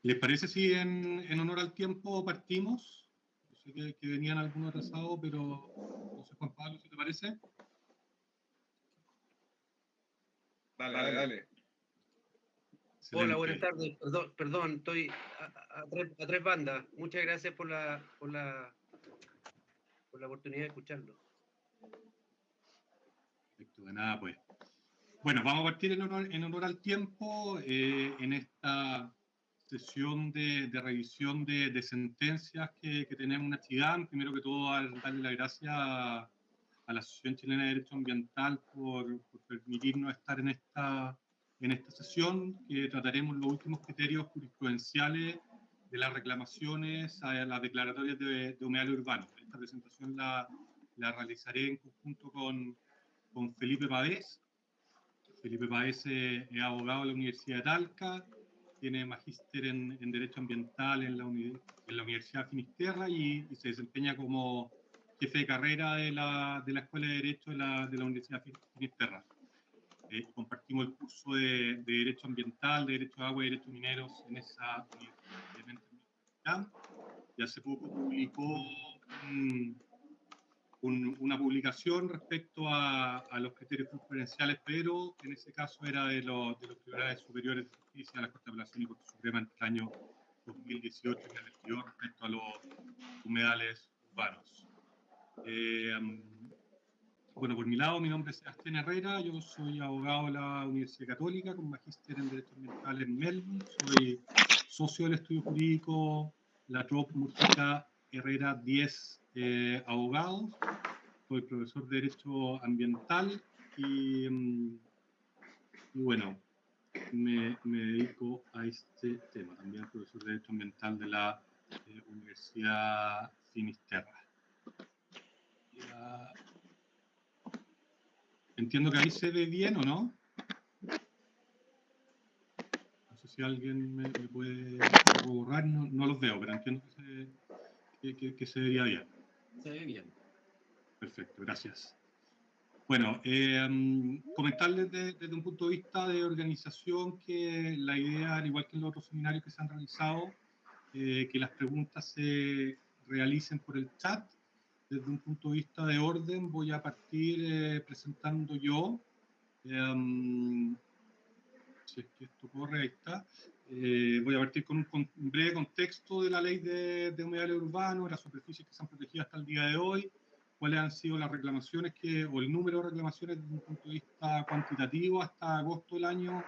¿Les parece si en honor al tiempo partimos? Yo sé que venían algunos atrasados, pero no sé, Juan Pablo, si te parece. Dale. Excelente. Hola, buenas tardes. Perdón, estoy a tres bandas. Muchas gracias por la oportunidad de escucharlo. Perfecto, de nada, pues. Bueno, vamos a partir en honor al tiempo en esta sesión de revisión de sentencias que tenemos en Achigán. Primero que todo, darle las gracias a la Asociación Chilena de Derecho Ambiental por permitirnos estar en esta sesión, que trataremos los últimos criterios jurisprudenciales de las reclamaciones a las declaratorias de humedales urbanos. Esta presentación la realizaré en conjunto con Felipe Pavés. Felipe Pavés es abogado de la Universidad de Talca, tiene magíster en Derecho Ambiental en la Universidad de Finisterra y se desempeña como jefe de carrera de la Escuela de Derecho de la Universidad de Finisterra. Compartimos el curso de Derecho Ambiental, de Derecho de Agua y Derecho Mineros en esa universidad. Y hace poco publicó una publicación respecto a los criterios jurisprudenciales, pero en ese caso era de los tribunales superiores de justicia de la Corte de Apelación y Corte Suprema en el año 2018 que advirtió respecto a los humedales urbanos. Bueno, por mi lado, mi nombre es Sebastián Herrera, yo soy abogado de la Universidad Católica con magíster en Derecho Ambiental en Melbourne, soy socio del estudio jurídico La Trop Mujica Herrera 10 Abogados, soy profesor de Derecho Ambiental y bueno, me dedico a este tema, también profesor de Derecho Ambiental de la Universidad Finisterra. Entiendo que ahí se ve bien, ¿o no? No sé si alguien me puede borrar, no los veo, pero entiendo que se vería bien. Se ve bien. Perfecto, gracias. Bueno, comentarles desde un punto de vista de organización que la idea, al igual que en los otros seminarios que se han realizado, que las preguntas se realicen por el chat. Desde un punto de vista de orden, voy a partir presentando yo. Si es que esto corre, ahí está. Voy a partir con un breve contexto de la ley de humedales urbanos, las superficies que se han protegido hasta el día de hoy, cuáles han sido las reclamaciones o el número de reclamaciones desde un punto de vista cuantitativo hasta agosto del año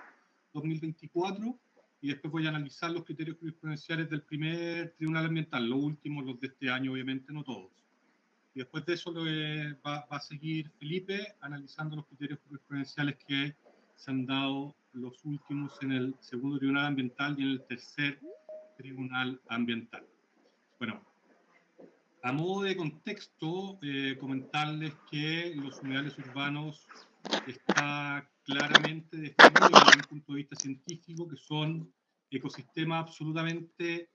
2024, y después voy a analizar los criterios jurisprudenciales del primer tribunal ambiental, los últimos, los de este año, obviamente, no todos. Y después de eso va a seguir Felipe analizando los criterios jurisprudenciales que se han dado los últimos en el segundo tribunal ambiental y en el tercer tribunal ambiental. Bueno, a modo de contexto, comentarles que los humedales urbanos está claramente definido desde un punto de vista científico que son ecosistemas absolutamente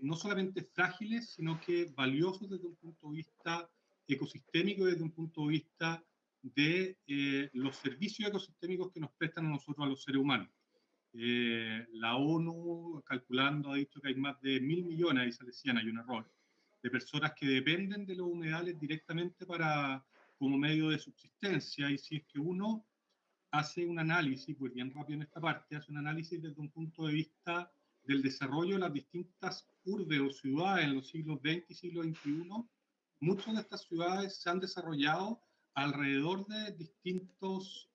no solamente frágiles, sino que valiosos desde un punto de vista ecosistémico y desde un punto de vista de los servicios ecosistémicos que nos prestan a nosotros, a los seres humanos. La ONU, calculando, ha dicho que hay más de 1.000 millones, ahí se decían, hay un error, de personas que dependen de los humedales directamente como medio de subsistencia, y si es que uno hace un análisis, pues bien rápido en esta parte, hace un análisis desde un punto de vista del desarrollo de las distintas urbes o ciudades en los siglos XX y siglo XXI, muchas de estas ciudades se han desarrollado alrededor de distintos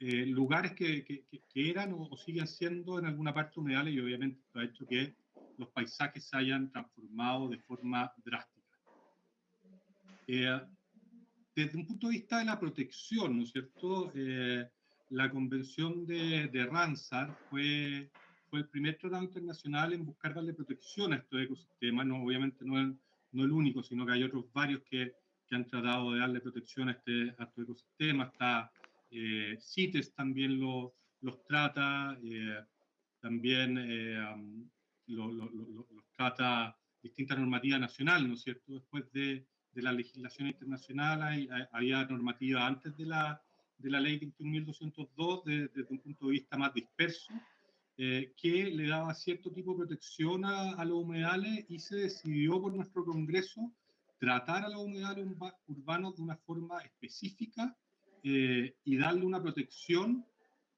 lugares que eran o siguen siendo en alguna parte humedales, y obviamente esto ha hecho que los paisajes se hayan transformado de forma drástica. Desde un punto de vista de la protección, ¿no es cierto? La convención de Ramsar fue el primer tratado internacional en buscar darle protección a estos ecosistemas. No, obviamente no el único, sino que hay otros varios que han tratado de darle protección a estos ecosistemas. Está CITES también los trata, también los trata distintas normativas nacionales, ¿no es cierto? Después de la legislación internacional había normativa antes de la ley 21.202 desde un punto de vista más disperso, que le daba cierto tipo de protección a los humedales, y se decidió por nuestro Congreso tratar a los humedales urbanos de una forma específica y darle una protección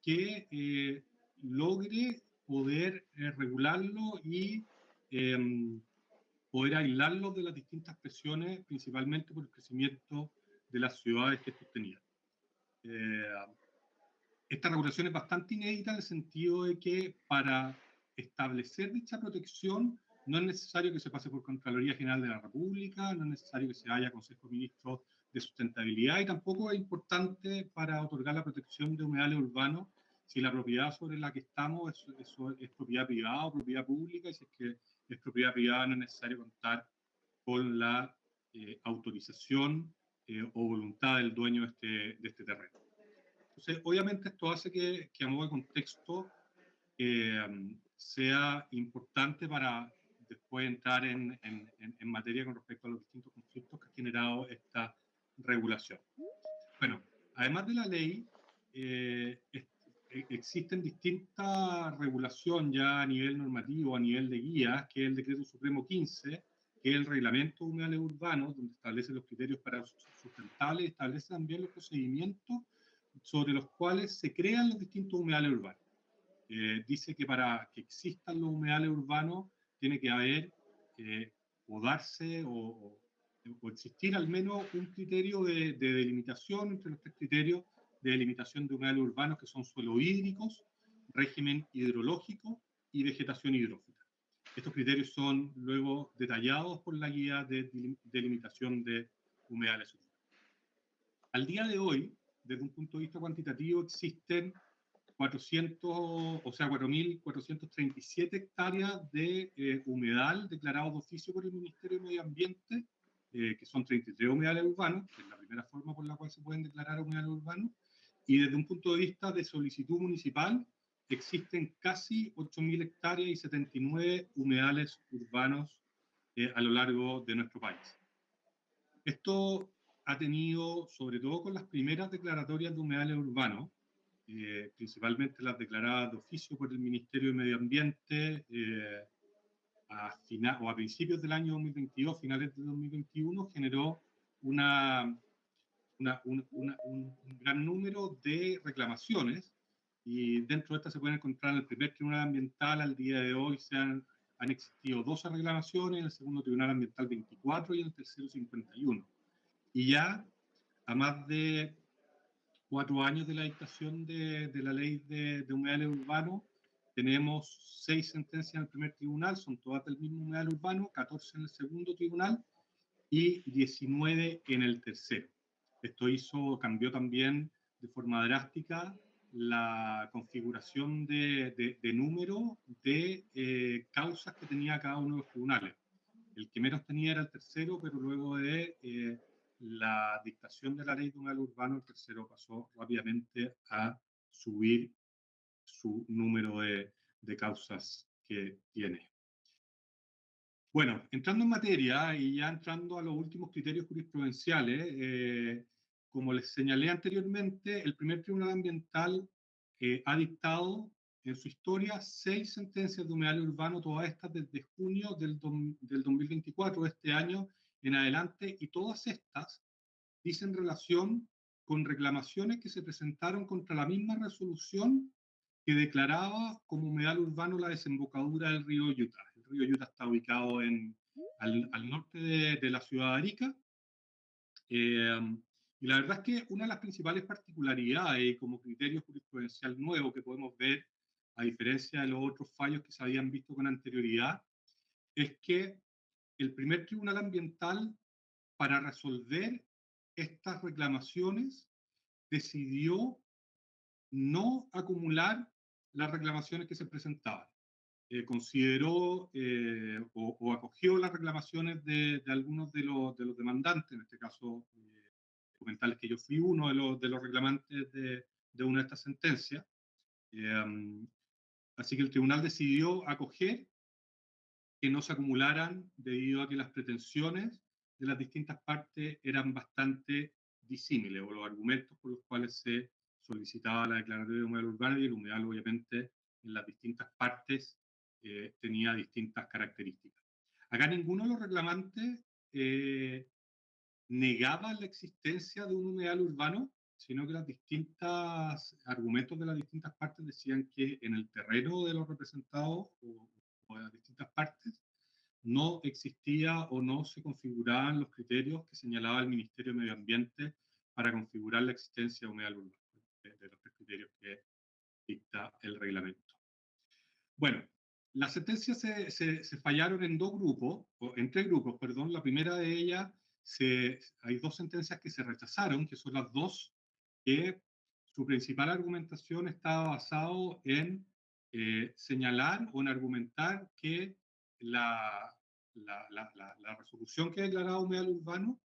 que logre poder regularlo y poder aislarlos de las distintas presiones, principalmente por el crecimiento de las ciudades que estos tenían. Esta regulación es bastante inédita en el sentido de que para establecer dicha protección no es necesario que se pase por Contraloría General de la República, no es necesario que se vaya a Consejo de Ministros de Sustentabilidad, y tampoco es importante para otorgar la protección de humedales urbanos si la propiedad sobre la que estamos es propiedad privada o propiedad pública, y si es que es propiedad privada no es necesario contar con la autorización o voluntad del dueño de este terreno. Entonces, obviamente esto hace que a modo de contexto sea importante para después entrar en materia con respecto a los distintos conflictos que ha generado esta regulación. Bueno, además de la ley, existen distintas regulaciones ya a nivel normativo, a nivel de guías, que es el Decreto Supremo 15, que es el Reglamento de Humedales Urbanos, donde establece los criterios para sustentables y establece también los procedimientos sobre los cuales se crean los distintos humedales urbanos. Dice que para que existan los humedales urbanos tiene que haber o darse o existir al menos un criterio de delimitación entre los tres criterios de delimitación de humedales urbanos, que son suelos hídricos, régimen hidrológico y vegetación hidrófita. Estos criterios son luego detallados por la guía de delimitación de humedales urbanos. Al día de hoy, desde un punto de vista cuantitativo, existen 4.437 hectáreas de humedal declarados de oficio por el Ministerio de Medio Ambiente, que son 33 humedales urbanos, que es la primera forma por la cual se pueden declarar humedales urbanos, y desde un punto de vista de solicitud municipal, existen casi 8.000 hectáreas y 79 humedales urbanos a lo largo de nuestro país. Esto ha tenido, sobre todo con las primeras declaratorias de humedales urbanos, principalmente las declaradas de oficio por el Ministerio de Medio Ambiente a principios del año 2022, finales de 2021, generó un gran número de reclamaciones, y dentro de estas se pueden encontrar en el primer tribunal ambiental. Al día de hoy han existido 12 reclamaciones, en el segundo tribunal ambiental 24 y en el tercero 51. Y ya a más de 4 años de la dictación de la ley de humedales urbanos, tenemos 6 sentencias en el primer tribunal, son todas del mismo humedal urbano, 14 en el segundo tribunal y 19 en el tercero. Esto cambió también de forma drástica la configuración de número de causas que tenía cada uno de los tribunales. El que menos tenía era el tercero, pero luego de la dictación de la ley de humedal urbano, el tercero pasó rápidamente a subir su número de causas que tiene. Bueno, entrando en materia y ya entrando a los últimos criterios jurisprudenciales, como les señalé anteriormente, el primer tribunal ambiental ha dictado en su historia 6 sentencias de humedales urbanos, todas estas desde junio del 2024, de este año en adelante, y todas estas dicen relación con reclamaciones que se presentaron contra la misma resolución que declaraba como humedal urbano la desembocadura del río Utah. El río Utah está ubicado al norte de la ciudad de Arica, y la verdad es que una de las principales particularidades como criterio jurisprudencial nuevo que podemos ver, a diferencia de los otros fallos que se habían visto con anterioridad, es que el primer tribunal ambiental, para resolver estas reclamaciones, decidió no acumular las reclamaciones que se presentaban. Consideró o acogió las reclamaciones de algunos de los demandantes, en este caso documentales que yo fui uno de los reclamantes de una de estas sentencias. Así que el tribunal decidió acoger que no se acumularan debido a que las pretensiones de las distintas partes eran bastante disímiles, o los argumentos por los cuales se solicitaba la declaratoria de humedal urbano, y el humedal obviamente en las distintas partes tenía distintas características. Acá ninguno de los reclamantes negaba la existencia de un humedal urbano, sino que los distintos argumentos de las distintas partes decían que en el terreno de los representados o de las distintas partes no existía o no se configuraban los criterios que señalaba el Ministerio de Medio Ambiente para configurar la existencia de humedal urbano, de los tres criterios que dicta el reglamento. Bueno, las sentencias se fallaron en dos grupos, o en tres grupos, perdón. La primera de ellas, hay dos sentencias que se rechazaron, que son las dos que su principal argumentación estaba basado en señalar o en argumentar que la resolución que declaraba humedal urbano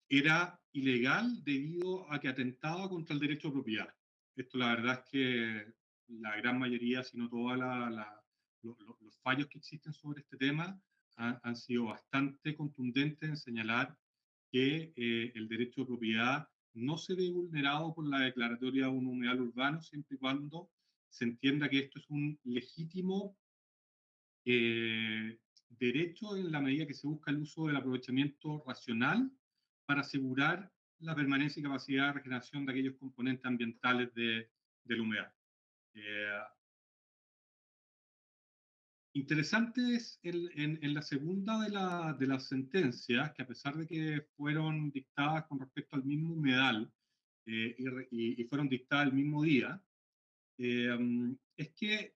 era ilegal debido a que atentaba contra el derecho de propiedad. Esto la verdad es que la gran mayoría, si no todos los fallos que existen sobre este tema han sido bastante contundentes en señalar que el derecho de propiedad no se ve vulnerado por la declaratoria de un humedal urbano siempre y cuando se entienda que esto es un legítimo derecho en la medida que se busca el uso del aprovechamiento racional para asegurar la permanencia y capacidad de regeneración de aquellos componentes ambientales del humedal. Interesante es en la segunda de las sentencias, que a pesar de que fueron dictadas con respecto al mismo humedal y fueron dictadas el mismo día, es que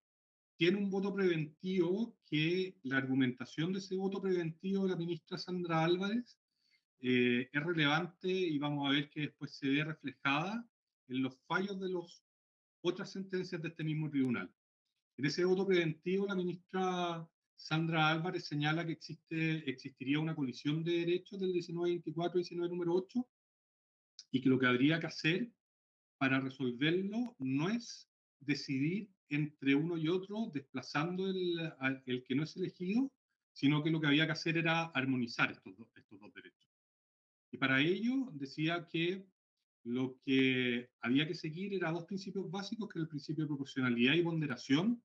tiene un voto preventivo que la argumentación de ese voto preventivo de la ministra Sandra Álvarez es relevante y vamos a ver que después se ve reflejada en los fallos de las otras sentencias de este mismo tribunal. En ese voto preventivo, la ministra Sandra Álvarez señala que existiría una colisión de derechos del 1924 y 19 número 8 y que lo que habría que hacer para resolverlo no es decidir entre uno y otro desplazando el que no es elegido, sino que lo que había que hacer era armonizar estos dos derechos. Y para ello decía que lo que había que seguir era dos principios básicos, que era el principio de proporcionalidad y ponderación,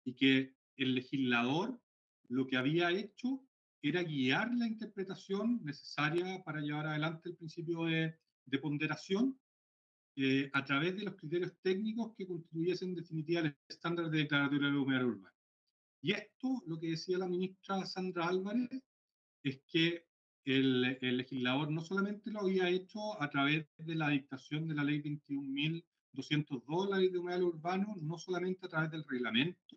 y que el legislador lo que había hecho era guiar la interpretación necesaria para llevar adelante el principio de ponderación a través de los criterios técnicos que constituyesen en definitiva el estándar de declaratoria de humedal urbano. Y esto, lo que decía la ministra Sandra Álvarez, es que el legislador no solamente lo había hecho a través de la dictación de la ley 21.202, la ley de humedal urbano, no solamente a través del reglamento,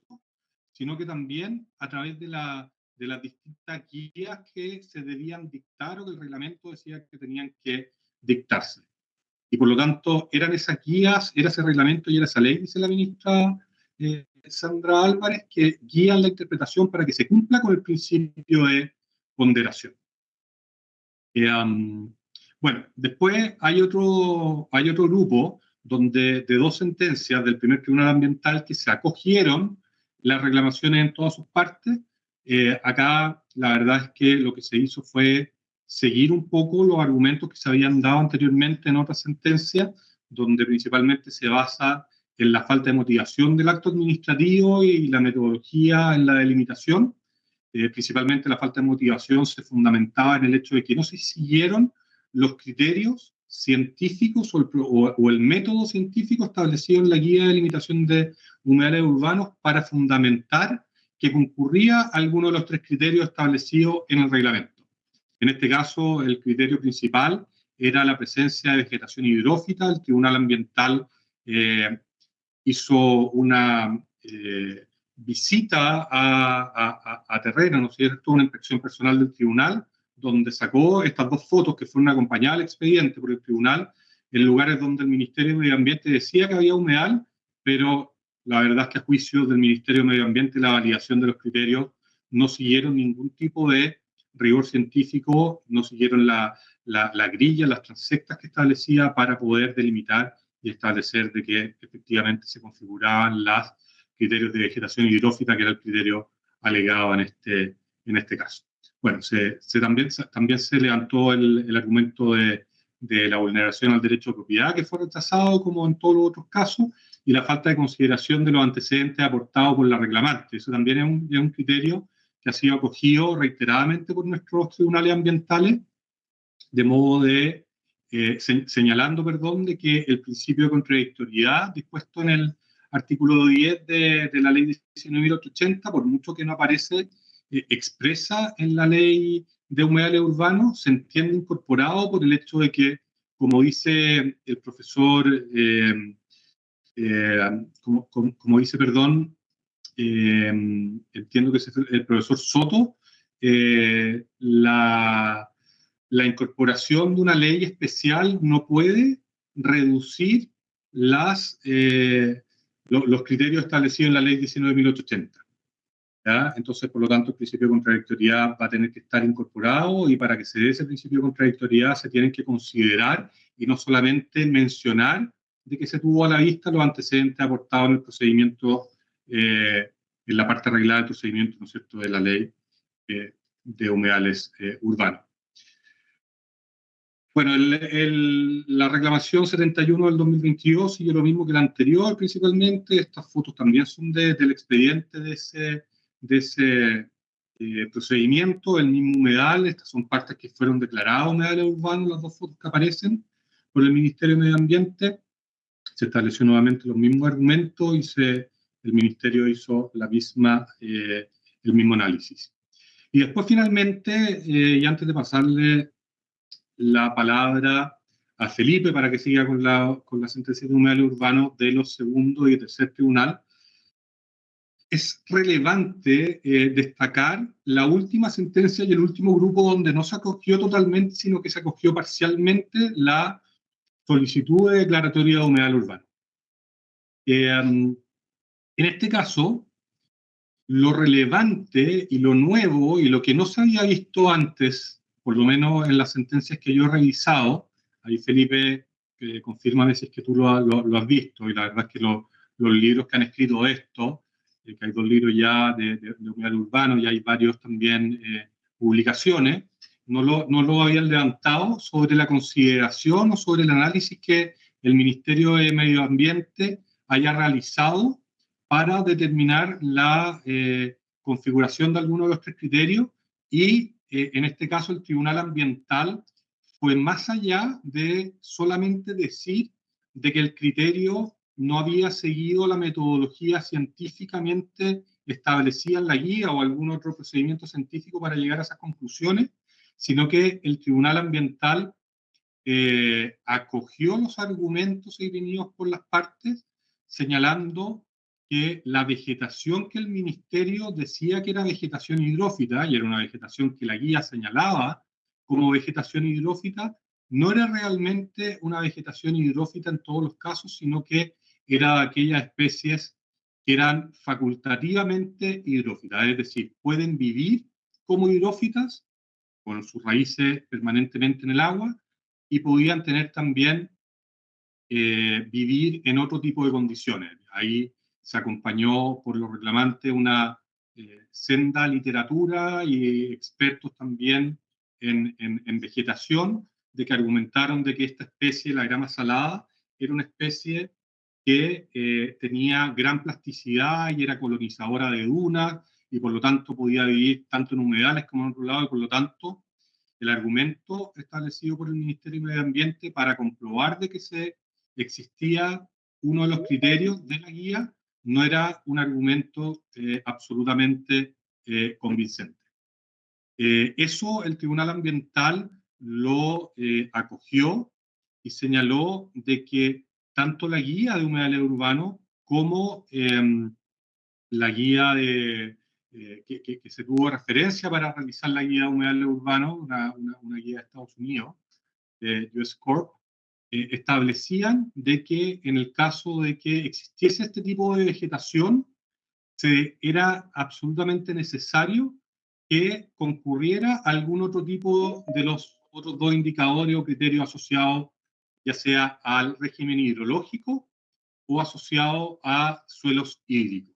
sino que también a través de las distintas guías que se debían dictar o que el reglamento decía que tenían que dictarse. Y por lo tanto, eran esas guías, era ese reglamento y era esa ley, dice la ministra Sandra Álvarez, que guían la interpretación para que se cumpla con el principio de ponderación. Bueno, después hay otro grupo de dos sentencias del primer tribunal ambiental que se acogieron las reclamaciones en todas sus partes. Acá la verdad es que lo que se hizo fue seguir un poco los argumentos que se habían dado anteriormente en otras sentencias, donde principalmente se basa en la falta de motivación del acto administrativo y la metodología en la delimitación. Principalmente la falta de motivación se fundamentaba en el hecho de que no se siguieron los criterios científicos o el método científico establecido en la guía de delimitación de humedales urbanos para fundamentar que concurría a alguno de los tres criterios establecidos en el reglamento. En este caso, el criterio principal era la presencia de vegetación hidrófita. El Tribunal Ambiental hizo una visita a terreno, ¿no es cierto?, una inspección personal del tribunal, donde sacó estas dos fotos que fueron acompañadas al expediente por el tribunal, en lugares donde el Ministerio de Medio Ambiente decía que había humedal, pero la verdad es que a juicio del Ministerio de Medio Ambiente la validación de los criterios no siguieron ningún tipo de rigor científico, no siguieron la grilla, las transectas que establecía para poder delimitar y establecer de que efectivamente se configuraban los criterios de vegetación hidrófita, que era el criterio alegado en este caso. Bueno, también se levantó el argumento de la vulneración al derecho de propiedad, que fue rechazado como en todos los otros casos, y la falta de consideración de los antecedentes aportados por la reclamante. Eso también es un criterio que ha sido acogido reiteradamente por nuestros tribunales ambientales, de modo de, señalando, perdón, de que el principio de contradictoriedad dispuesto en el artículo 10 de la ley 19.880, por mucho que no aparece expresa en la ley de humedales urbanos, se entiende incorporado por el hecho de que, como dice el profesor, como dice, perdón, entiendo que es el profesor Soto, la incorporación de una ley especial no puede reducir los criterios establecidos en la ley 19.880. ¿Ya? Entonces, por lo tanto, el principio de contradictoriedad va a tener que estar incorporado, y para que se dé ese principio de contradictoriedad se tienen que considerar y no solamente mencionar de que se tuvo a la vista los antecedentes aportados en el procedimiento, en la parte arreglada del procedimiento, ¿no es cierto?, de la ley de humedales urbanos. Bueno, la reclamación 71 del 2022 sigue lo mismo que la anterior principalmente. Estas fotos también son del expediente de ese procedimiento, el mismo humedal. Estas son partes que fueron declaradas humedales urbanos, las dos fotos que aparecen por el Ministerio de Medio Ambiente. Se estableció nuevamente los mismos argumentos y el Ministerio hizo el mismo análisis. Y después, finalmente, y antes de pasarle la palabra a Felipe para que siga con la sentencia de humedales urbanos de los segundo y tercer tribunal, es relevante destacar la última sentencia y el último grupo donde no se acogió totalmente, sino que se acogió parcialmente la solicitud de declaratoria de humedal urbano. En este caso, lo relevante y lo nuevo y lo que no se había visto antes, por lo menos en las sentencias que yo he revisado, ahí Felipe, confírmame si es que tú lo has visto, y la verdad es que los libros que han escrito de esto, que hay 2 libros ya de humedal urbano, y hay varios también publicaciones, no lo habían levantado sobre la consideración o sobre el análisis que el Ministerio de Medio Ambiente haya realizado para determinar la configuración de algunos de los 3 criterios, y en este caso el Tribunal Ambiental fue más allá de solamente decir de que el criterio no había seguido la metodología científicamente establecida en la guía o algún otro procedimiento científico para llegar a esas conclusiones, sino que el Tribunal Ambiental acogió los argumentos esgrimidos por las partes, señalando que la vegetación que el Ministerio decía que era vegetación hidrófita, y era una vegetación que la guía señalaba como vegetación hidrófita, no era realmente una vegetación hidrófita en todos los casos, sino que era de aquellas especies que eran facultativamente hidrófitas, es decir, pueden vivir como hidrófitas, con sus raíces permanentemente en el agua, y podían tener también vivir en otro tipo de condiciones. Ahí se acompañó por los reclamantes una senda literatura y expertos también en vegetación, de que argumentaron de que esta especie, la grama salada, era una especie que tenía gran plasticidad y era colonizadora de dunas, y por lo tanto podía vivir tanto en humedales como en otro lado, y por lo tanto el argumento establecido por el Ministerio de Medio Ambiente para comprobar de que existía uno de los criterios de la guía no era un argumento absolutamente convincente. Eso el Tribunal Ambiental lo acogió y señaló de que tanto la guía de humedales urbanos como la guía que se tuvo referencia para realizar la guía de humedales urbanos, una guía de Estados Unidos, de US Corp, establecían de que en el caso de que existiese este tipo de vegetación, era absolutamente necesario que concurriera algún otro tipo de los otros 2 indicadores o criterios asociados, ya sea al régimen hidrológico o asociado a suelos hídricos.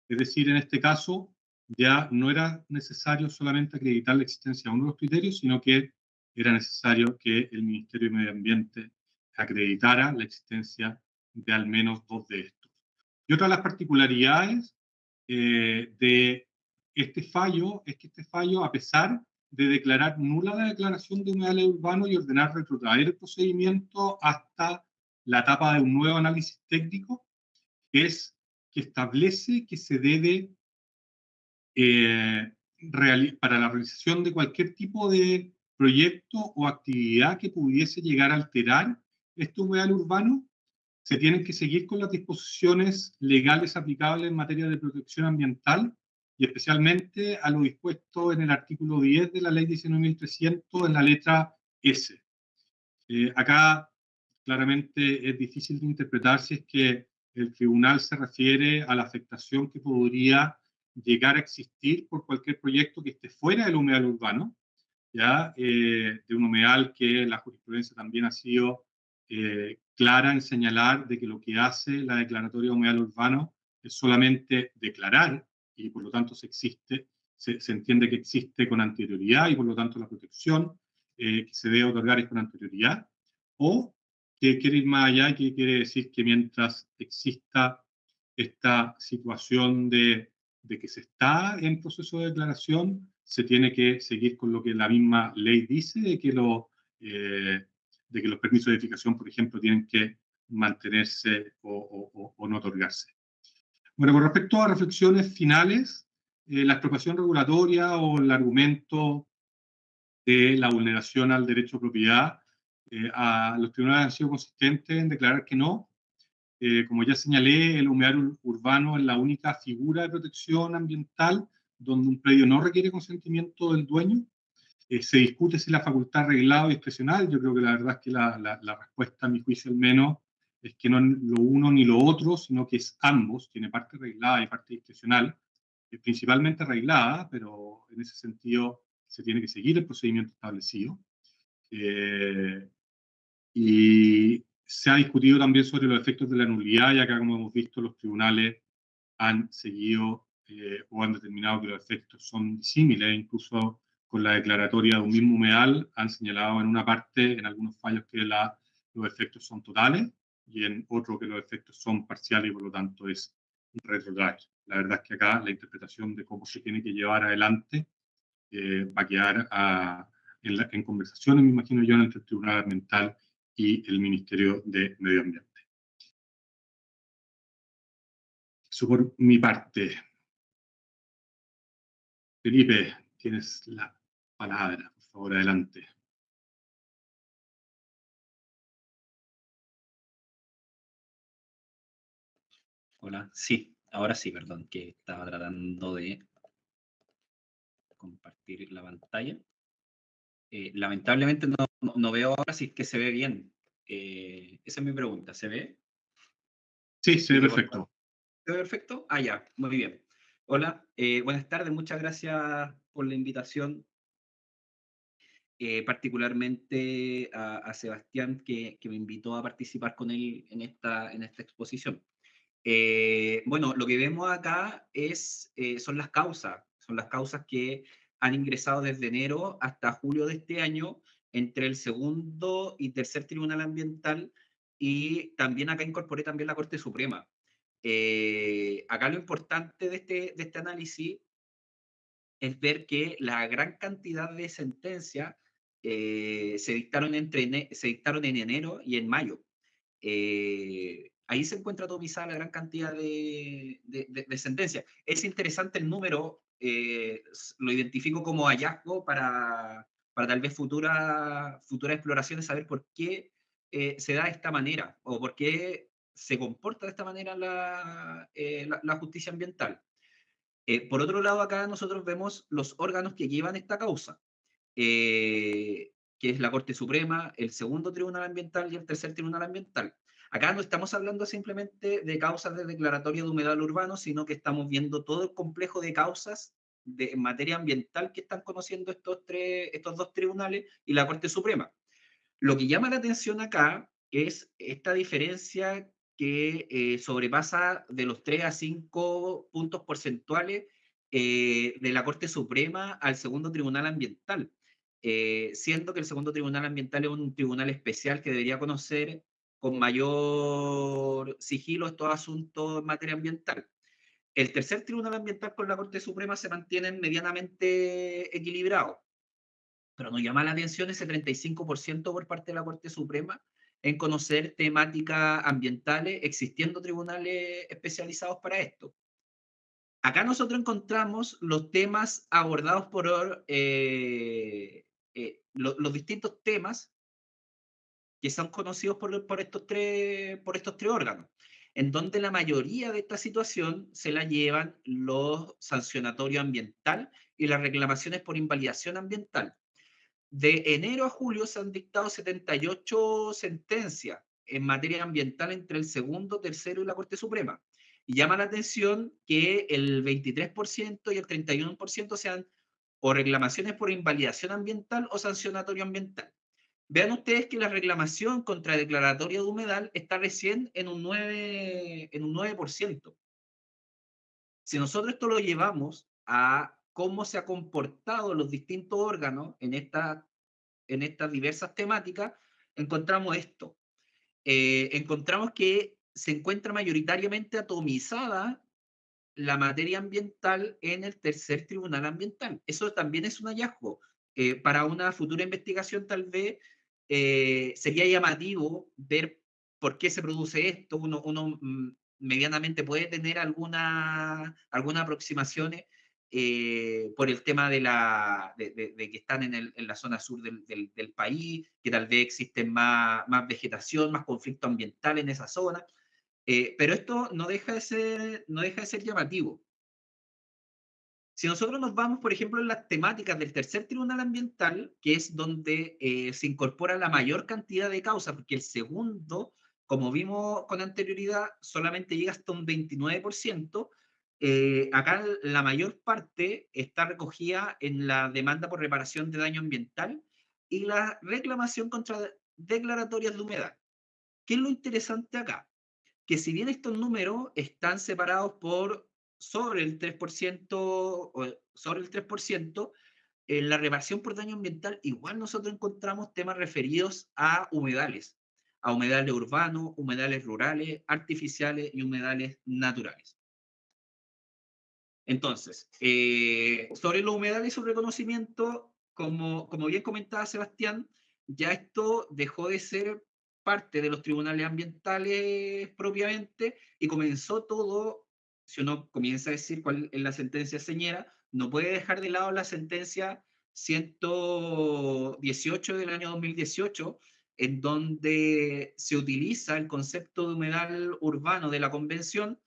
Es decir, en este caso ya no era necesario solamente acreditar la existencia de uno de los criterios, sino que era necesario que el Ministerio de Medio Ambiente acreditara la existencia de al menos 2 de estos. Y otra de las particularidades de este fallo es que este fallo, a pesar de declarar nula la declaración de humedales urbanos y ordenar retrotraer el procedimiento hasta la etapa de un nuevo análisis técnico, es que establece que se debe, para la realización de cualquier tipo de proyecto o actividad que pudiese llegar a alterar este humedal urbano, se tienen que seguir con las disposiciones legales aplicables en materia de protección ambiental y especialmente a lo dispuesto en el artículo 10 de la ley 19.300 en la letra S. Acá claramente es difícil de interpretar si es que el tribunal se refiere a la afectación que podría llegar a existir por cualquier proyecto que esté fuera del humedal urbano, ¿ya? De un humedal que la jurisprudencia también ha sido clara en señalar de que lo que hace la declaratoria de humedal urbano es solamente declarar y por lo tanto se entiende que existe con anterioridad y por lo tanto la protección que se debe otorgar es con anterioridad, o que quiere ir más allá y que quiere decir que mientras exista esta situación de que se está en proceso de declaración, se tiene que seguir con lo que la misma ley dice, de que los permisos de edificación, por ejemplo, tienen que mantenerse o no otorgarse. Bueno, con respecto a reflexiones finales, la expropiación regulatoria o el argumento de la vulneración al derecho a propiedad, a los tribunales han sido consistentes en declarar que no. Como ya señalé, el humedal urbano es la única figura de protección ambiental donde un predio no requiere consentimiento del dueño. Se discute si la facultad reglada o discrecional. Yo creo que la verdad es que la respuesta, a mi juicio al menos, es que no es lo uno ni lo otro, sino que es ambos. Tiene parte reglada y parte discrecional, principalmente reglada, pero en ese sentido se tiene que seguir el procedimiento establecido. Y se ha discutido también sobre los efectos de la nulidad, y acá, como hemos visto, los tribunales han seguido o han determinado que los efectos son disímiles, incluso con la declaratoria de un mismo humedal han señalado en una parte, en algunos fallos, que los efectos son totales y en otro que los efectos son parciales y por lo tanto es retrotraer. La verdad es que acá la interpretación de cómo se tiene que llevar adelante va a quedar en conversaciones, me imagino yo, entre el Tribunal Ambiental y el Ministerio de Medio Ambiente. Eso por mi parte. Felipe, tienes la palabra, por favor, adelante. Hola, sí, ahora sí, perdón, que estaba tratando de compartir la pantalla. Lamentablemente no veo ahora si es que se ve bien. Esa es mi pregunta, ¿se ve? Sí, se ve perfecto. ¿Se ve perfecto? Ah, ya, muy bien. Hola, buenas tardes, muchas gracias por la invitación. Particularmente a Sebastián, que me invitó a participar con él en esta exposición. Bueno, lo que vemos acá son las causas que han ingresado desde enero hasta julio de este año entre el segundo y tercer tribunal ambiental, y también acá incorporé también la Corte Suprema. Acá lo importante de este análisis es ver que la gran cantidad de sentencias se dictaron en enero y en mayo. Ahí se encuentra atomizada la gran cantidad de sentencias. Es interesante el número, lo identifico como hallazgo para tal vez futuras exploraciones, saber por qué se da de esta manera o por qué se comporta de esta manera la justicia ambiental. Por otro lado, acá nosotros vemos los órganos que llevan esta causa, que es la Corte Suprema, el segundo tribunal ambiental y el tercer tribunal ambiental. Acá no estamos hablando simplemente de causas de declaratoria de humedal urbano, sino que estamos viendo todo el complejo de causas en materia ambiental que están conociendo estos dos tribunales y la Corte Suprema. Lo que llama la atención acá es esta diferencia que sobrepasa de los 3 a 5 puntos porcentuales de la Corte Suprema al segundo tribunal ambiental, siendo que el segundo tribunal ambiental es un tribunal especial que debería conocer con mayor sigilo estos asuntos en materia ambiental. El tercer tribunal ambiental con la Corte Suprema se mantienen medianamente equilibrados, pero nos llama la atención ese 35% por parte de la Corte Suprema en conocer temáticas ambientales, existiendo tribunales especializados para esto. Acá nosotros encontramos los temas abordados por los distintos temas que son conocidos por estos tres órganos, en donde la mayoría de esta situación se la llevan los sancionatorios ambiental y las reclamaciones por invalidación ambiental. De enero a julio se han dictado 78 sentencias en materia ambiental entre el segundo, tercero y la Corte Suprema. Y llama la atención que el 23% y el 31% sean o reclamaciones por invalidación ambiental o sancionatorio ambiental. Vean ustedes que la reclamación contra declaratoria de humedal está recién en un 9%. Si nosotros esto lo llevamos a cómo se han comportado los distintos órganos en estas diversas temáticas, encontramos esto. Encontramos que se encuentra mayoritariamente atomizada la materia ambiental en el tercer tribunal ambiental. Eso también es un hallazgo. Para una futura investigación tal vez sería llamativo ver por qué se produce esto. Uno medianamente puede tener algunas aproximaciones por el tema de que están en la zona sur del país, que tal vez existe más vegetación, más conflicto ambiental en esa zona. Pero esto no deja de ser llamativo. Si nosotros nos vamos, por ejemplo, en las temáticas del tercer tribunal ambiental, que es donde se incorpora la mayor cantidad de causas, porque el segundo, como vimos con anterioridad, solamente llega hasta un 29%, acá la mayor parte está recogida en la demanda por reparación de daño ambiental y la reclamación contra declaratorias de humedad. ¿Qué es lo interesante acá? Que si bien estos números están separados por sobre el 3%, en la reparación por daño ambiental, igual nosotros encontramos temas referidos a humedales urbanos, humedales rurales, artificiales y humedales naturales. Entonces, sobre los humedales y su reconocimiento, como bien comentaba Sebastián, ya esto dejó de ser parte de los tribunales ambientales propiamente y comenzó todo, si uno comienza a decir cuál es la sentencia señera, no puede dejar de lado la sentencia 118 del año 2018, en donde se utiliza el concepto de humedal urbano de la Convención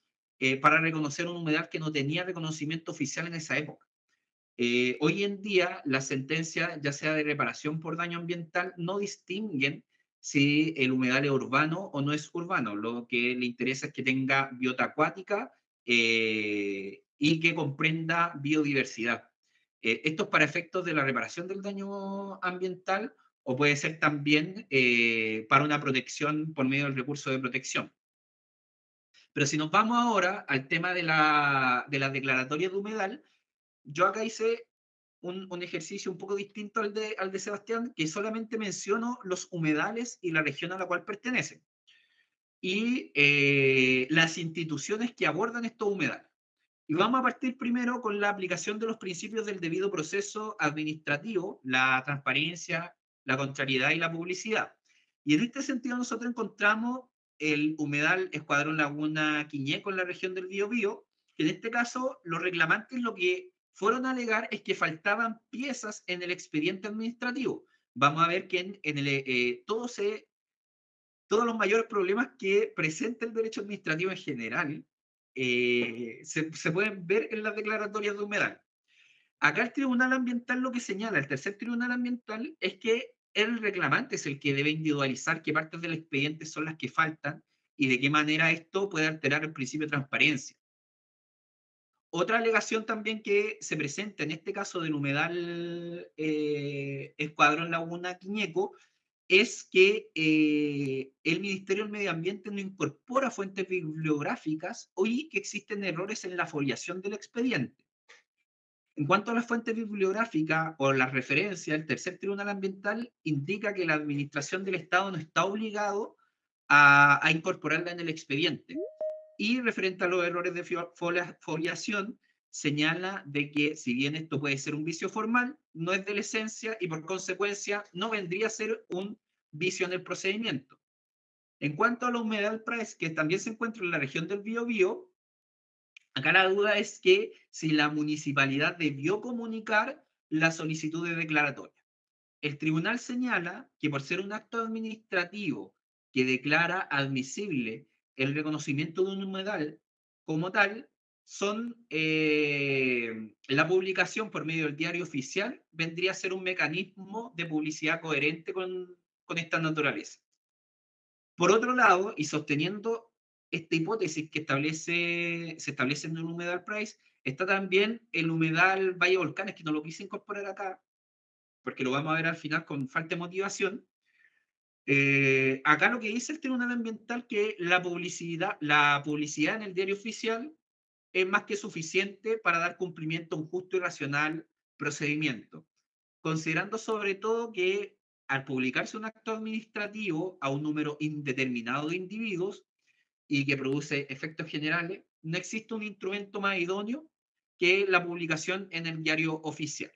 para reconocer un humedal que no tenía reconocimiento oficial en esa época. Hoy en día, las sentencias, ya sea de reparación por daño ambiental, no distinguen si el humedal es urbano o no es urbano. Lo que le interesa es que tenga biota acuática y que comprenda biodiversidad. Esto es para efectos de la reparación del daño ambiental o puede ser también para una protección por medio del recurso de protección. Pero si nos vamos ahora al tema de la declaratoria de humedal, yo acá hice un ejercicio un poco distinto al de Sebastián, que solamente menciono los humedales y la región a la cual pertenecen. Y las instituciones que abordan estos humedales. Y vamos a partir primero con la aplicación de los principios del debido proceso administrativo, la transparencia, la contrariedad y la publicidad. Y en este sentido nosotros encontramos el humedal Escuadrón Laguna Quiñeco en la región del Biobío, que en este caso los reclamantes lo que fueron a alegar es que faltaban piezas en el expediente administrativo. Vamos a ver que todos los mayores problemas que presenta el derecho administrativo en general se pueden ver en las declaratorias de humedal. Acá el Tribunal Ambiental lo que señala, el tercer Tribunal Ambiental, es que el reclamante es el que debe individualizar qué partes del expediente son las que faltan y de qué manera esto puede alterar el principio de transparencia. Otra alegación también que se presenta en este caso del humedal Escuadrón Laguna Quiñeco es que el Ministerio del Medio Ambiente no incorpora fuentes bibliográficas y que existen errores en la foliación del expediente. En cuanto a las fuentes bibliográficas o las referencias, el tercer tribunal ambiental indica que la administración del Estado no está obligado a incorporarla en el expediente. Y referente a los errores de foliación, señala de que si bien esto puede ser un vicio formal, no es de la esencia y por consecuencia no vendría a ser un vicio en el procedimiento. En cuanto a la humedal price, que también se encuentra en la región del Biobío, acá la duda es que si la municipalidad debió comunicar la solicitud de declaratoria. El tribunal señala que por ser un acto administrativo que declara admisible el reconocimiento de un humedal como tal, la publicación por medio del diario oficial vendría a ser un mecanismo de publicidad coherente con esta naturaleza. Por otro lado, y sosteniendo esta hipótesis que se establece en el humedal price, está también el humedal Valle Volcanes, que no lo quise incorporar acá, porque lo vamos a ver al final con falta de motivación. Acá lo que dice el Tribunal Ambiental que la publicidad en el diario oficial es más que suficiente para dar cumplimiento a un justo y racional procedimiento, considerando sobre todo que al publicarse un acto administrativo a un número indeterminado de individuos y que produce efectos generales, no existe un instrumento más idóneo que la publicación en el diario oficial.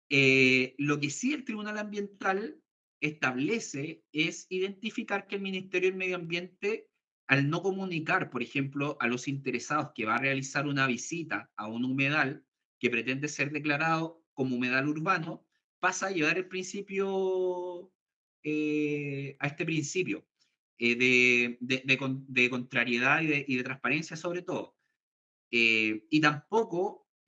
Lo que sí el Tribunal Ambiental establece es identificar que el Ministerio del Medio Ambiente, al no comunicar, por ejemplo, a los interesados que va a realizar una visita a un humedal que pretende ser declarado como humedal urbano, pasa a llevar el principio, a este principio de contrariedad y de transparencia sobre todo. Y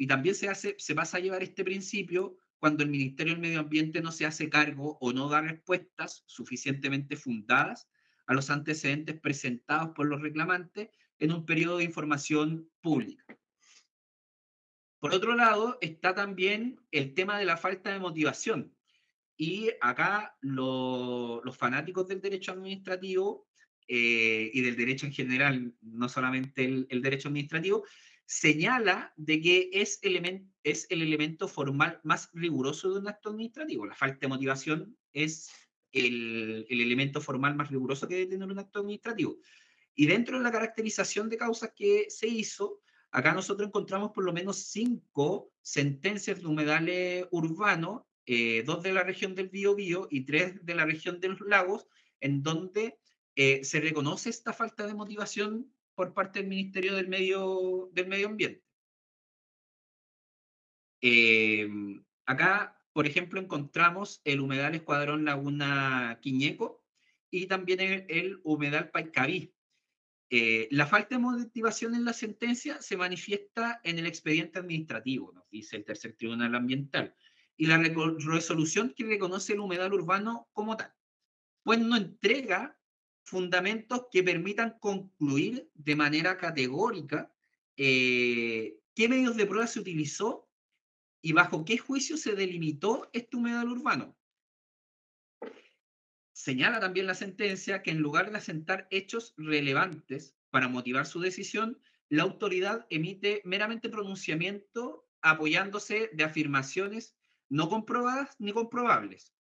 también se pasa a llevar este principio cuando el Ministerio del Medio Ambiente no se hace cargo o no da respuestas suficientemente fundadas a los antecedentes presentados por los reclamantes en un periodo de información pública. Por otro lado, está también el tema de la falta de motivación. Y acá los fanáticos del derecho administrativo y del derecho en general, no solamente el derecho administrativo, señala de que es el elemento formal más riguroso de un acto administrativo. La falta de motivación es el elemento formal más riguroso que debe tener un acto administrativo. Y dentro de la caracterización de causas que se hizo, acá nosotros encontramos por lo menos 5 sentencias de humedales urbanos, 2 de la región del Biobío y 3 de la región de los lagos, en donde se reconoce esta falta de motivación por parte del Ministerio del Medio Ambiente. Acá, por ejemplo, encontramos el humedal Escuadrón Laguna Quiñeco y también el humedal Paicaví. La falta de motivación en la sentencia se manifiesta en el expediente administrativo, nos dice el tercer tribunal ambiental, y la resolución que reconoce el humedal urbano como tal, pues no entrega fundamentos que permitan concluir de manera categórica qué medios de prueba se utilizó y bajo qué juicio se delimitó este humedal urbano. Señala también la sentencia que en lugar de asentar hechos relevantes para motivar su decisión, la autoridad emite meramente pronunciamiento apoyándose de afirmaciones no comprobadas ni comprobables,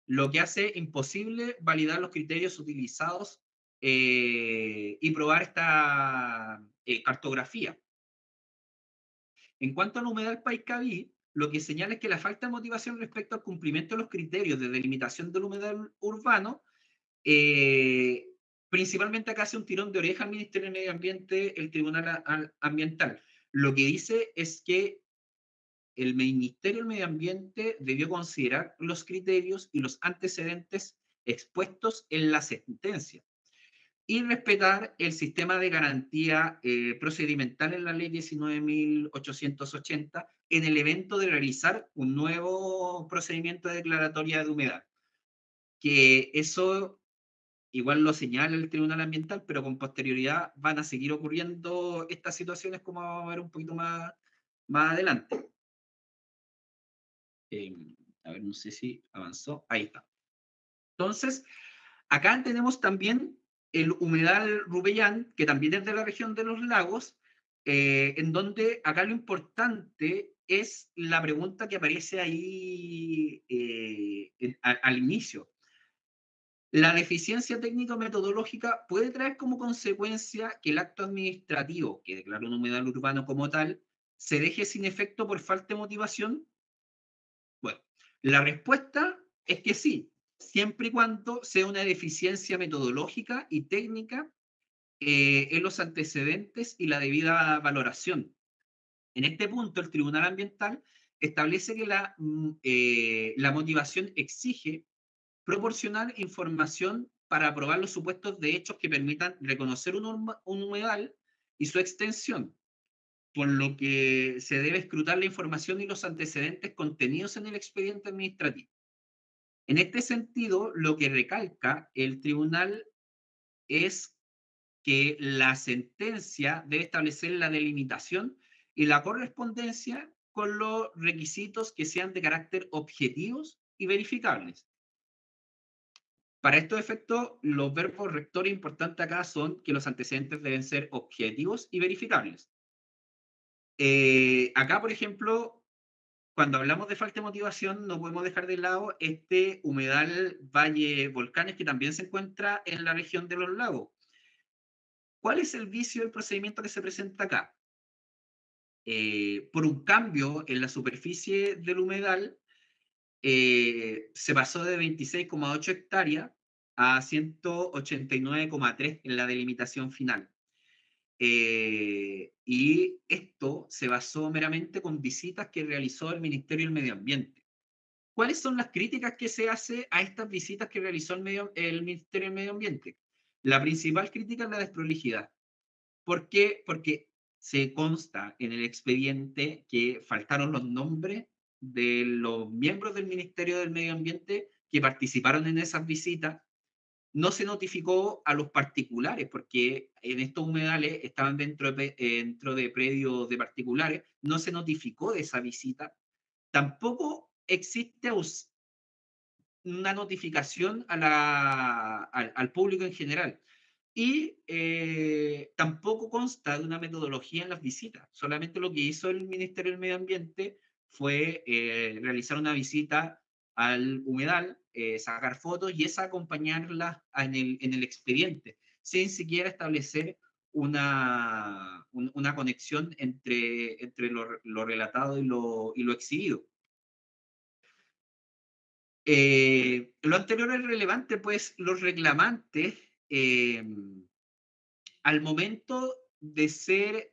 lo que hace imposible validar los criterios utilizados y probar esta cartografía. En cuanto al humedal Paicaví, lo que señala es que la falta de motivación respecto al cumplimiento de los criterios de delimitación del humedal urbano, principalmente acá hace un tirón de oreja al Ministerio del Medio Ambiente, el Tribunal Ambiental. Lo que dice es que el Ministerio del Medio Ambiente debió considerar los criterios y los antecedentes expuestos en la sentencia y respetar el sistema de garantía procedimental en la ley 19.880 en el evento de realizar un nuevo procedimiento de declaratoria de humedad. Que eso igual lo señala el Tribunal Ambiental, pero con posterioridad van a seguir ocurriendo estas situaciones, como vamos a ver un poquito más adelante. A ver, no sé si avanzó. Ahí está. Entonces, acá tenemos también el humedal Rubellán, que también es de la región de los lagos, en donde acá lo importante es la pregunta que aparece ahí al inicio. La deficiencia técnico-metodológica puede traer como consecuencia que el acto administrativo que declara un humedal urbano como tal se deje sin efecto por falta de motivación. Bueno, la respuesta es que sí, siempre y cuando sea una deficiencia metodológica y técnica en los antecedentes y la debida valoración. En este punto, el Tribunal Ambiental establece que la motivación exige proporcionar información para aprobar los supuestos de hechos que permitan reconocer un humedal y su extensión, por lo que se debe escrutar la información y los antecedentes contenidos en el expediente administrativo. En este sentido, lo que recalca el tribunal es que la sentencia debe establecer la delimitación y la correspondencia con los requisitos que sean de carácter objetivos y verificables. Para estos efectos, los verbos rectores importantes acá son que los antecedentes deben ser objetivos y verificables. Acá, por ejemplo, cuando hablamos de falta de motivación, no podemos dejar de lado este humedal Valle Volcanes que también se encuentra en la región de los lagos. ¿Cuál es el vicio del procedimiento que se presenta acá? Por un cambio en la superficie del humedal, se pasó de 26,8 hectáreas a 189,3 en la delimitación final. Y esto se basó meramente con visitas que realizó el Ministerio del Medio Ambiente. ¿Cuáles son las críticas que se hace a estas visitas que realizó el Ministerio del Medio Ambiente? La principal crítica es la desprolijidad. ¿Por qué? Porque se consta en el expediente que faltaron los nombres de los miembros del Ministerio del Medio Ambiente que participaron en esas visitas. No se notificó a los particulares, porque en estos humedales estaban dentro de predios de particulares, no se notificó de esa visita. Tampoco existe una notificación al público en general. Y tampoco consta de una metodología en las visitas. Solamente lo que hizo el Ministerio del Medio Ambiente fue realizar una visita al humedal, sacar fotos y esa acompañarla en el expediente, sin siquiera establecer una conexión entre lo relatado y lo exhibido. Lo anterior es relevante, pues los reclamantes, al momento de ser,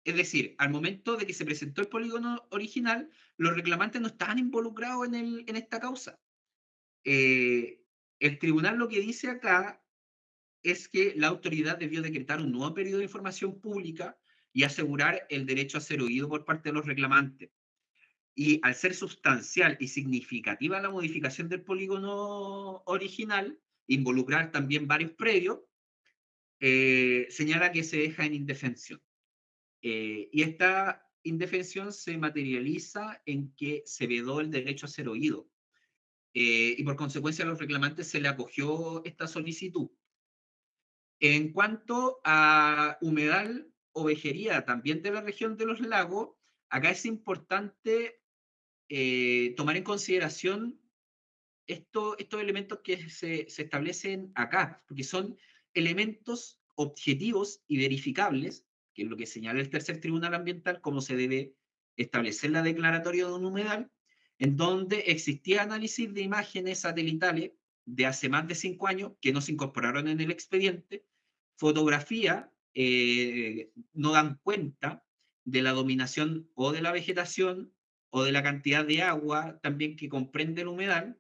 es decir, al momento de que se presentó el polígono original, los reclamantes no estaban involucrados en esta causa. El tribunal lo que dice acá es que la autoridad debió decretar un nuevo periodo de información pública y asegurar el derecho a ser oído por parte de los reclamantes. Y al ser sustancial y significativa la modificación del polígono original, involucrar también varios predios, señala que se deja en indefensión. Y esta indefensión se materializa en que se vedó el derecho a ser oído. Y por consecuencia a los reclamantes se le acogió esta solicitud. En cuanto a humedal o vejería también de la región de los lagos, acá es importante tomar en consideración estos elementos que se establecen acá, porque son elementos objetivos y verificables, que es lo que señala el tercer tribunal ambiental, cómo se debe establecer la declaratoria de un humedal, en donde existía análisis de imágenes satelitales de hace más de 5 años que no se incorporaron en el expediente, fotografía no dan cuenta de la dominación o de la vegetación o de la cantidad de agua también que comprende el humedal,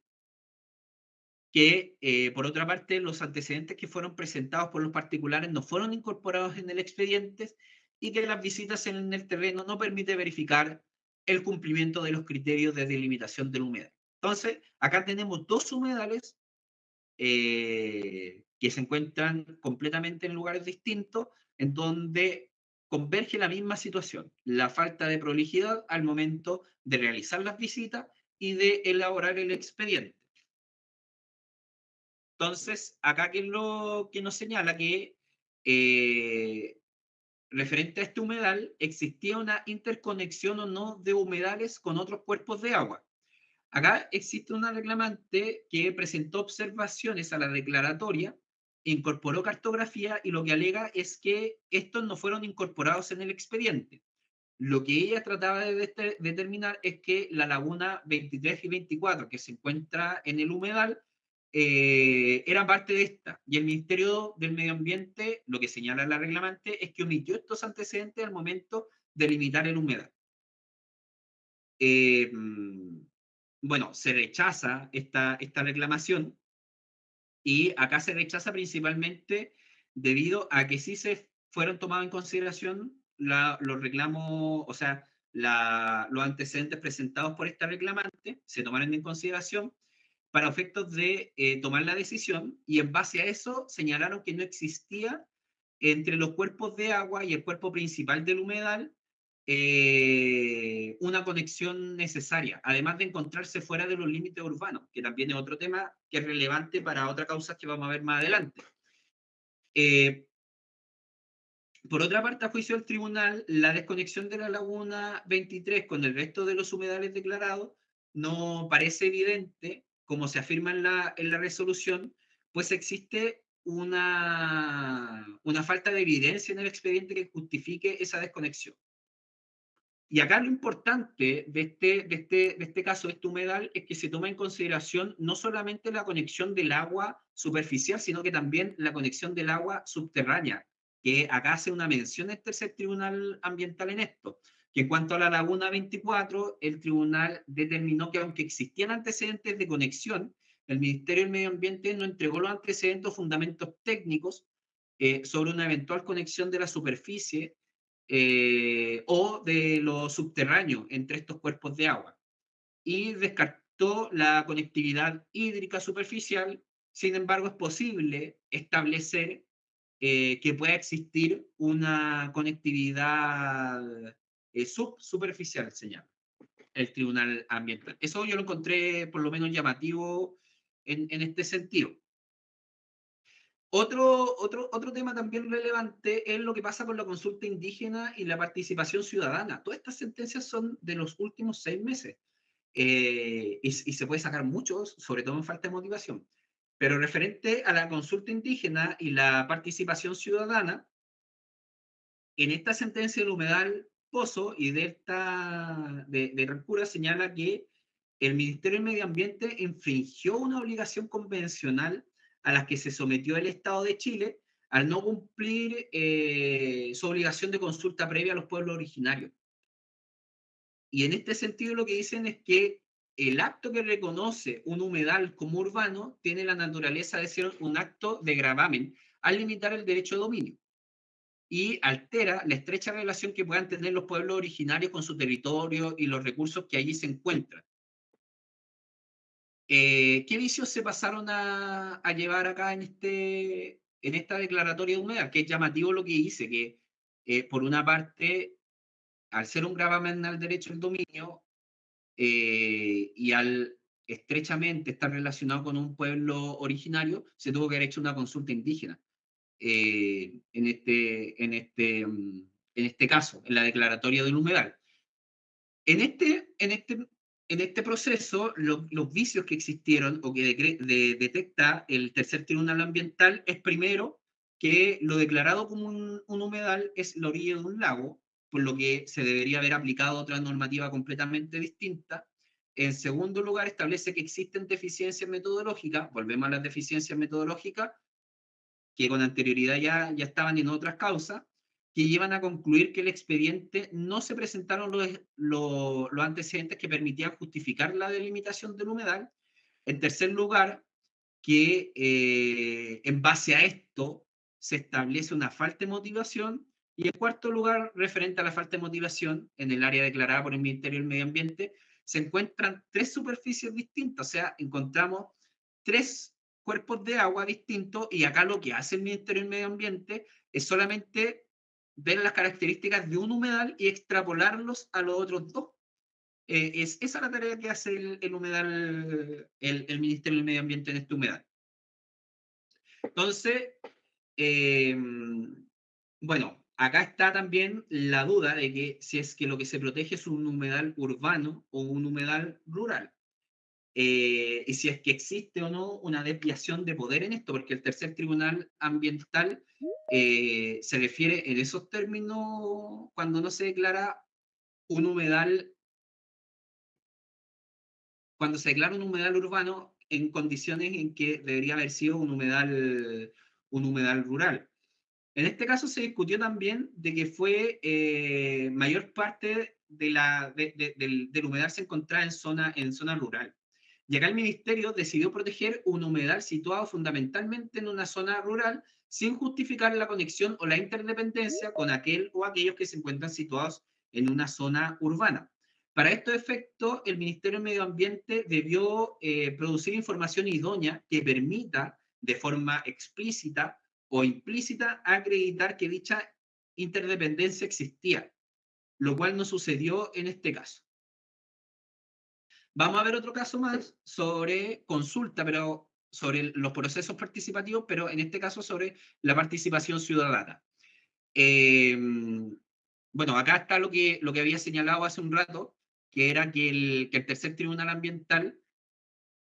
que por otra parte los antecedentes que fueron presentados por los particulares no fueron incorporados en el expediente y que las visitas en el terreno no permite verificar el cumplimiento de los criterios de delimitación del humedal. Entonces, acá tenemos dos humedales que se encuentran completamente en lugares distintos, en donde converge la misma situación, la falta de prolijidad al momento de realizar las visitas y de elaborar el expediente. Entonces, acá que es lo que nos señala que referente a este humedal existía una interconexión o no de humedales con otros cuerpos de agua. Acá existe una reclamante que presentó observaciones a la declaratoria, incorporó cartografía y lo que alega es que estos no fueron incorporados en el expediente. Lo que ella trataba de determinar es que la laguna 23 y 24, que se encuentra en el humedal, eran parte de esta. Y el Ministerio del Medio Ambiente, lo que señala la reglamante, es que omitió estos antecedentes al momento de limitar el humedal. Bueno, se rechaza esta reclamación y acá se rechaza principalmente debido a que sí se fueron tomados en consideración los reclamos, o sea, los antecedentes presentados por esta reclamante, se tomaron en consideración para efectos de tomar la decisión y en base a eso señalaron que no existía entre los cuerpos de agua y el cuerpo principal del humedal una conexión necesaria, además de encontrarse fuera de los límites urbanos, que también es otro tema que es relevante para otra causa que vamos a ver más adelante. Por otra parte, a juicio del tribunal, la desconexión de la laguna 23 con el resto de los humedales declarados no parece evidente, como se afirma en la resolución, pues existe una falta de evidencia en el expediente que justifique esa desconexión. Y acá lo importante de este caso, de este humedal, es que se toma en consideración no solamente la conexión del agua superficial, sino que también la conexión del agua subterránea, que acá hace una mención el tercer tribunal ambiental en esto, que en cuanto a la laguna 24, el tribunal determinó que aunque existían antecedentes de conexión, el Ministerio del Medio Ambiente no entregó los antecedentes o fundamentos técnicos sobre una eventual conexión de la superficie o de lo subterráneo entre estos cuerpos de agua. Y descartó la conectividad hídrica superficial. Sin embargo, es posible establecer que pueda existir una conectividad subsuperficial, señala el Tribunal Ambiental. Eso yo lo encontré por lo menos llamativo en este sentido. Otro tema también relevante es lo que pasa con la consulta indígena y la participación ciudadana. Todas estas sentencias son de los últimos 6 meses y se puede sacar muchos, sobre todo en falta de motivación. Pero referente a la consulta indígena y la participación ciudadana, en esta sentencia del humedal Pozo y de Rancura señala que el Ministerio del Medio Ambiente infringió una obligación convencional a la que se sometió el Estado de Chile al no cumplir su obligación de consulta previa a los pueblos originarios. Y en este sentido lo que dicen es que el acto que reconoce un humedal como urbano tiene la naturaleza de ser un acto de gravamen al limitar el derecho de dominio y altera la estrecha relación que puedan tener los pueblos originarios con su territorio y los recursos que allí se encuentran. ¿Qué vicios se pasaron a llevar acá en esta declaratoria de humedal? Que es llamativo lo que dice, que por una parte, al ser un gravamen al derecho al dominio y al estrechamente estar relacionado con un pueblo originario, se tuvo que haber hecho una consulta indígena en este caso, en la declaratoria del humedal. En este proceso, los vicios que existieron o que detecta el tercer tribunal ambiental es primero que lo declarado como un humedal es la orilla de un lago, por lo que se debería haber aplicado otra normativa completamente distinta. En segundo lugar, establece que existen deficiencias metodológicas, volvemos a las deficiencias metodológicas, que con anterioridad ya estaban en otras causas, que llevan a concluir que el expediente no se presentaron los antecedentes que permitían justificar la delimitación del humedal. En tercer lugar, que en base a esto se establece una falta de motivación. Y en cuarto lugar, referente a la falta de motivación, en el área declarada por el Ministerio del Medio Ambiente, se encuentran 3 superficies distintas, o sea, encontramos 3 cuerpos de agua distintos y acá lo que hace el Ministerio del Medio Ambiente es solamente ver las características de un humedal y extrapolarlos a los otros 2. Es esa la tarea que hace el humedal, el Ministerio del Medio Ambiente en este humedal. Entonces, bueno, acá está también la duda de que si es que lo que se protege es un humedal urbano o un humedal rural. y si es que existe o no una desviación de poder en esto, porque el tercer tribunal ambiental se refiere en esos términos cuando no se declara un humedal, cuando se declara un humedal urbano en condiciones en que debería haber sido un humedal rural. En este caso se discutió también de que fue mayor parte del humedal se encontraba en zona rural. Y acá el ministerio decidió proteger un humedal situado fundamentalmente en una zona rural sin justificar la conexión o la interdependencia con aquel o aquellos que se encuentran situados en una zona urbana. Para estos efectos, el Ministerio de Medio Ambiente debió producir información idónea que permita de forma explícita o implícita acreditar que dicha interdependencia existía, lo cual no sucedió en este caso. Vamos a ver otro caso más sobre consulta, pero sobre los procesos participativos, pero en este caso sobre la participación ciudadana. Bueno, acá está lo que había señalado hace un rato, que era que el tercer tribunal ambiental,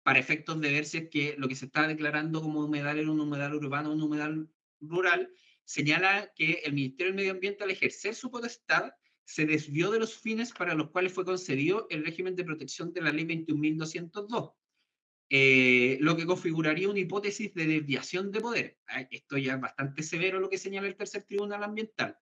para efectos de ver si es que lo que se está declarando como humedal era un humedal urbano o un humedal rural, señala que el Ministerio del Medio Ambiente, al ejercer su potestad, se desvió de los fines para los cuales fue concedido el régimen de protección de la Ley 21.202, lo que configuraría una hipótesis de desviación de poder. Esto ya es bastante severo lo que señala el tercer tribunal ambiental,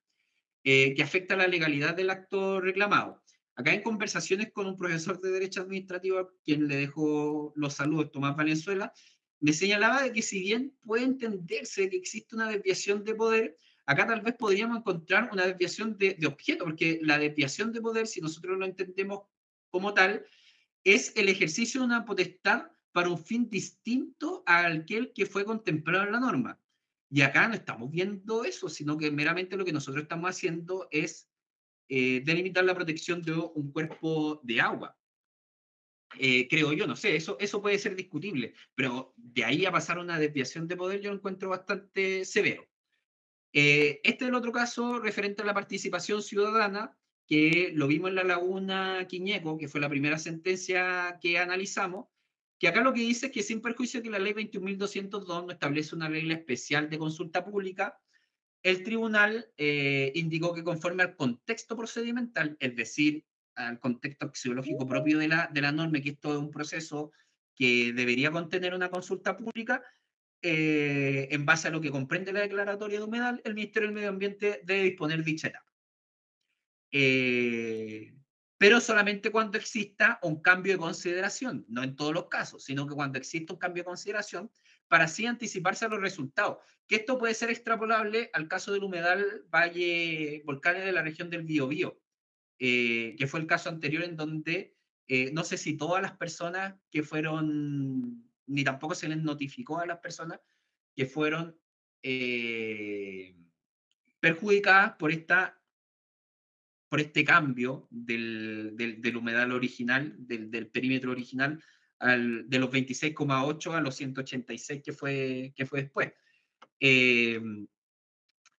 que afecta la legalidad del acto reclamado. Acá en conversaciones con un profesor de Derecho Administrativo, quien le dejo los saludos, Tomás Valenzuela, me señalaba de que si bien puede entenderse que existe una desviación de poder, acá tal vez podríamos encontrar una desviación de objeto, porque la desviación de poder, si nosotros lo entendemos como tal, es el ejercicio de una potestad para un fin distinto a aquel que fue contemplado en la norma. Y acá no estamos viendo eso, sino que meramente lo que nosotros estamos haciendo es delimitar la protección de un cuerpo de agua. Creo yo, no sé, eso puede ser discutible, pero de ahí a pasar a una desviación de poder yo lo encuentro bastante severo. Este es el otro caso referente a la participación ciudadana, que lo vimos en la Laguna Quiñeco, que fue la primera sentencia que analizamos, que acá lo que dice es que sin perjuicio que la ley 21.202 no establece una regla especial de consulta pública, el tribunal indicó que conforme al contexto procedimental, es decir, al contexto axiológico propio de la norma, que esto es un proceso que debería contener una consulta pública, en base a lo que comprende la declaratoria de humedal, el Ministerio del Medio Ambiente debe disponer dicha etapa. Pero solamente cuando exista un cambio de consideración, no en todos los casos, sino que cuando exista un cambio de consideración, para así anticiparse a los resultados. Que esto puede ser extrapolable al caso del humedal Valle Volcanes de la región del Biobío, que fue el caso anterior en donde no sé si todas las personas que fueron, ni tampoco se les notificó a las personas que fueron perjudicadas por este cambio del humedal original, del perímetro original, de los 26,8 a los 186 que fue después.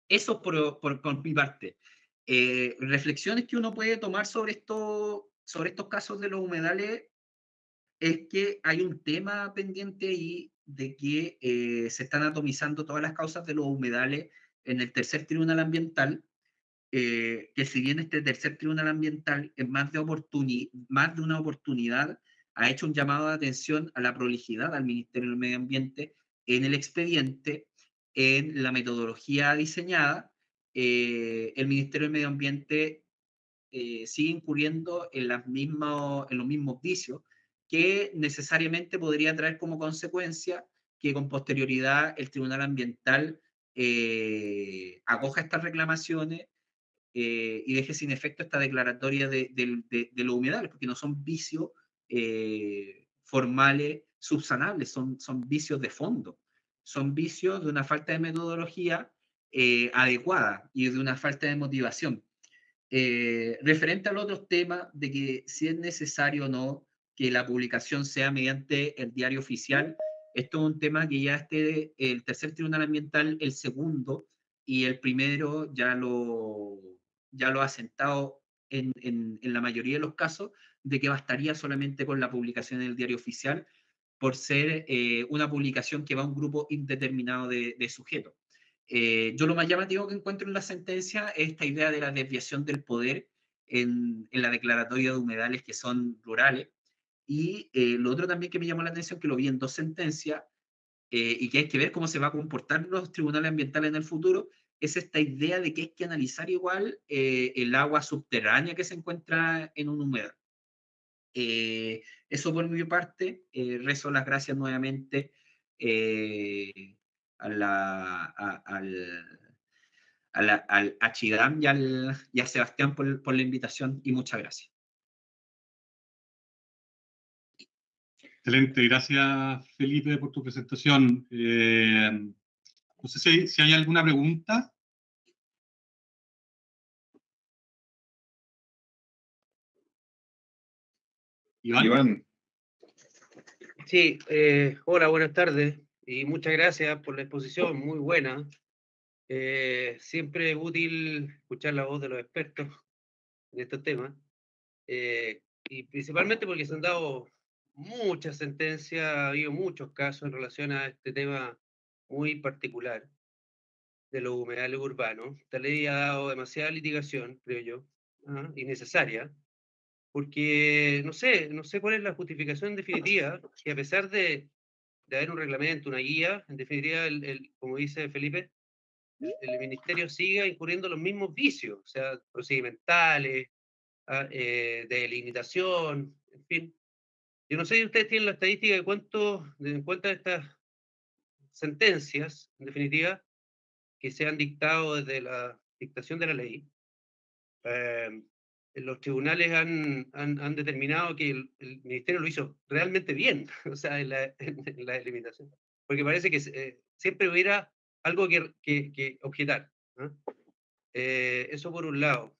Eso por mi parte. Reflexiones que uno puede tomar sobre estos casos de los humedales es que hay un tema pendiente ahí de que se están atomizando todas las causas de los humedales en el tercer tribunal ambiental, que si bien este tercer tribunal ambiental en más de una oportunidad ha hecho un llamado de atención a la prolijidad al Ministerio del Medio Ambiente en el expediente, en la metodología diseñada, el Ministerio del Medio Ambiente sigue incurriendo en los mismos vicios que necesariamente podría traer como consecuencia que con posterioridad el Tribunal Ambiental acoja estas reclamaciones y deje sin efecto esta declaratoria de los humedales, porque no son vicios formales subsanables, son vicios de fondo, son vicios de una falta de metodología adecuada y de una falta de motivación. Referente al otro tema de que si es necesario o no que la publicación sea mediante el diario oficial, esto es un tema que ya el tercer tribunal ambiental, el segundo, y el primero ya lo ha sentado en la mayoría de los casos, de que bastaría solamente con la publicación en el Diario Oficial por ser una publicación que va a un grupo indeterminado de sujetos. Yo lo más llamativo que encuentro en la sentencia es esta idea de la desviación del poder en la declaratoria de humedales que son rurales. Y lo otro también que me llamó la atención, que lo vi en 2 sentencias, y que hay que ver cómo se va a comportar los tribunales ambientales en el futuro, es esta idea de que hay que analizar igual el agua subterránea que se encuentra en un humedal. Eso por mi parte, rezo las gracias nuevamente a al Chidam y a Sebastián por la invitación, y muchas gracias. Excelente, gracias Felipe por tu presentación. No sé si hay alguna pregunta. Iván. Sí, hola, buenas tardes y muchas gracias por la exposición, muy buena. Siempre útil escuchar la voz de los expertos en estos temas, y principalmente porque se han dado muchas sentencias, ha habido muchos casos en relación a este tema muy particular de los humedales urbanos. Esta ley ha dado demasiada litigación, creo yo, innecesaria, porque no sé cuál es la justificación definitiva, que a pesar de haber un reglamento, una guía, en definitiva, como dice Felipe, el ministerio siga incurriendo en los mismos vicios, o sea, procedimentales, de limitación, en fin. Yo no sé si ustedes tienen la estadística de cuántas de estas sentencias, en definitiva, que se han dictado desde la dictación de la ley, los tribunales han determinado que el ministerio lo hizo realmente bien, o sea, en la delimitación. Porque parece que siempre hubiera algo que objetar, ¿no? Eso por un lado.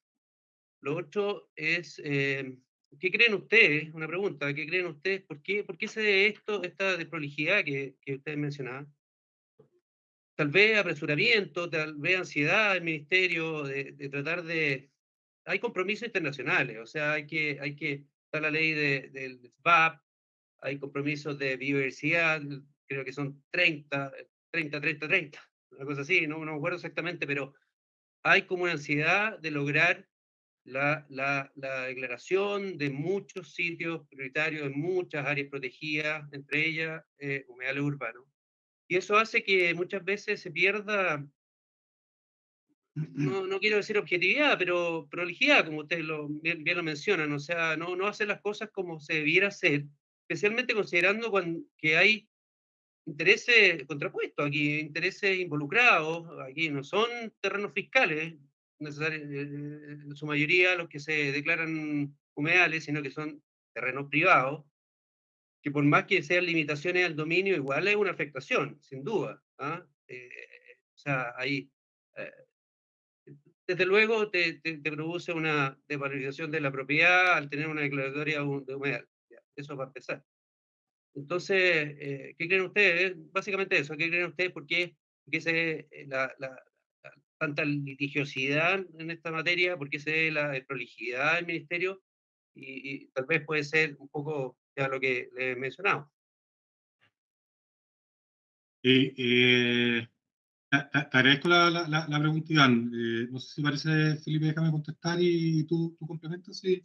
Lo otro es, ¿qué creen ustedes? Una pregunta, ¿qué creen ustedes? ¿Por qué se debe esta desprolijidad que ustedes mencionaban? Tal vez apresuramiento, tal vez ansiedad del ministerio de tratar de... Hay compromisos internacionales, o sea, está la ley del SBAP, hay compromisos de biodiversidad, creo que son 30, una cosa así, no me acuerdo exactamente, pero hay como una ansiedad de lograr la declaración de muchos sitios prioritarios en muchas áreas protegidas, entre ellas humedales urbanos. Y eso hace que muchas veces se pierda, no quiero decir objetividad, pero prolijidad, como ustedes bien lo mencionan, o sea, no hacer las cosas como se debiera hacer, especialmente considerando que hay intereses contrapuestos aquí, intereses involucrados, aquí no son terrenos fiscales, en su mayoría los que se declaran humedales, sino que son terrenos privados, que por más que sean limitaciones al dominio, igual es una afectación, sin duda. O sea, ahí, desde luego, te produce una desvalorización de la propiedad al tener una declaratoria de humedal. Eso va a empezar. Entonces, ¿qué creen ustedes? Básicamente eso, ¿qué creen ustedes? ¿Por qué tanta litigiosidad en esta materia? ¿Por qué se ve la desprolijidad del ministerio? Y tal vez puede ser un poco ya lo que les he mencionado. Te agradezco la pregunta, Iván. No sé si parece, Felipe, déjame contestar y tú complementas. Sí.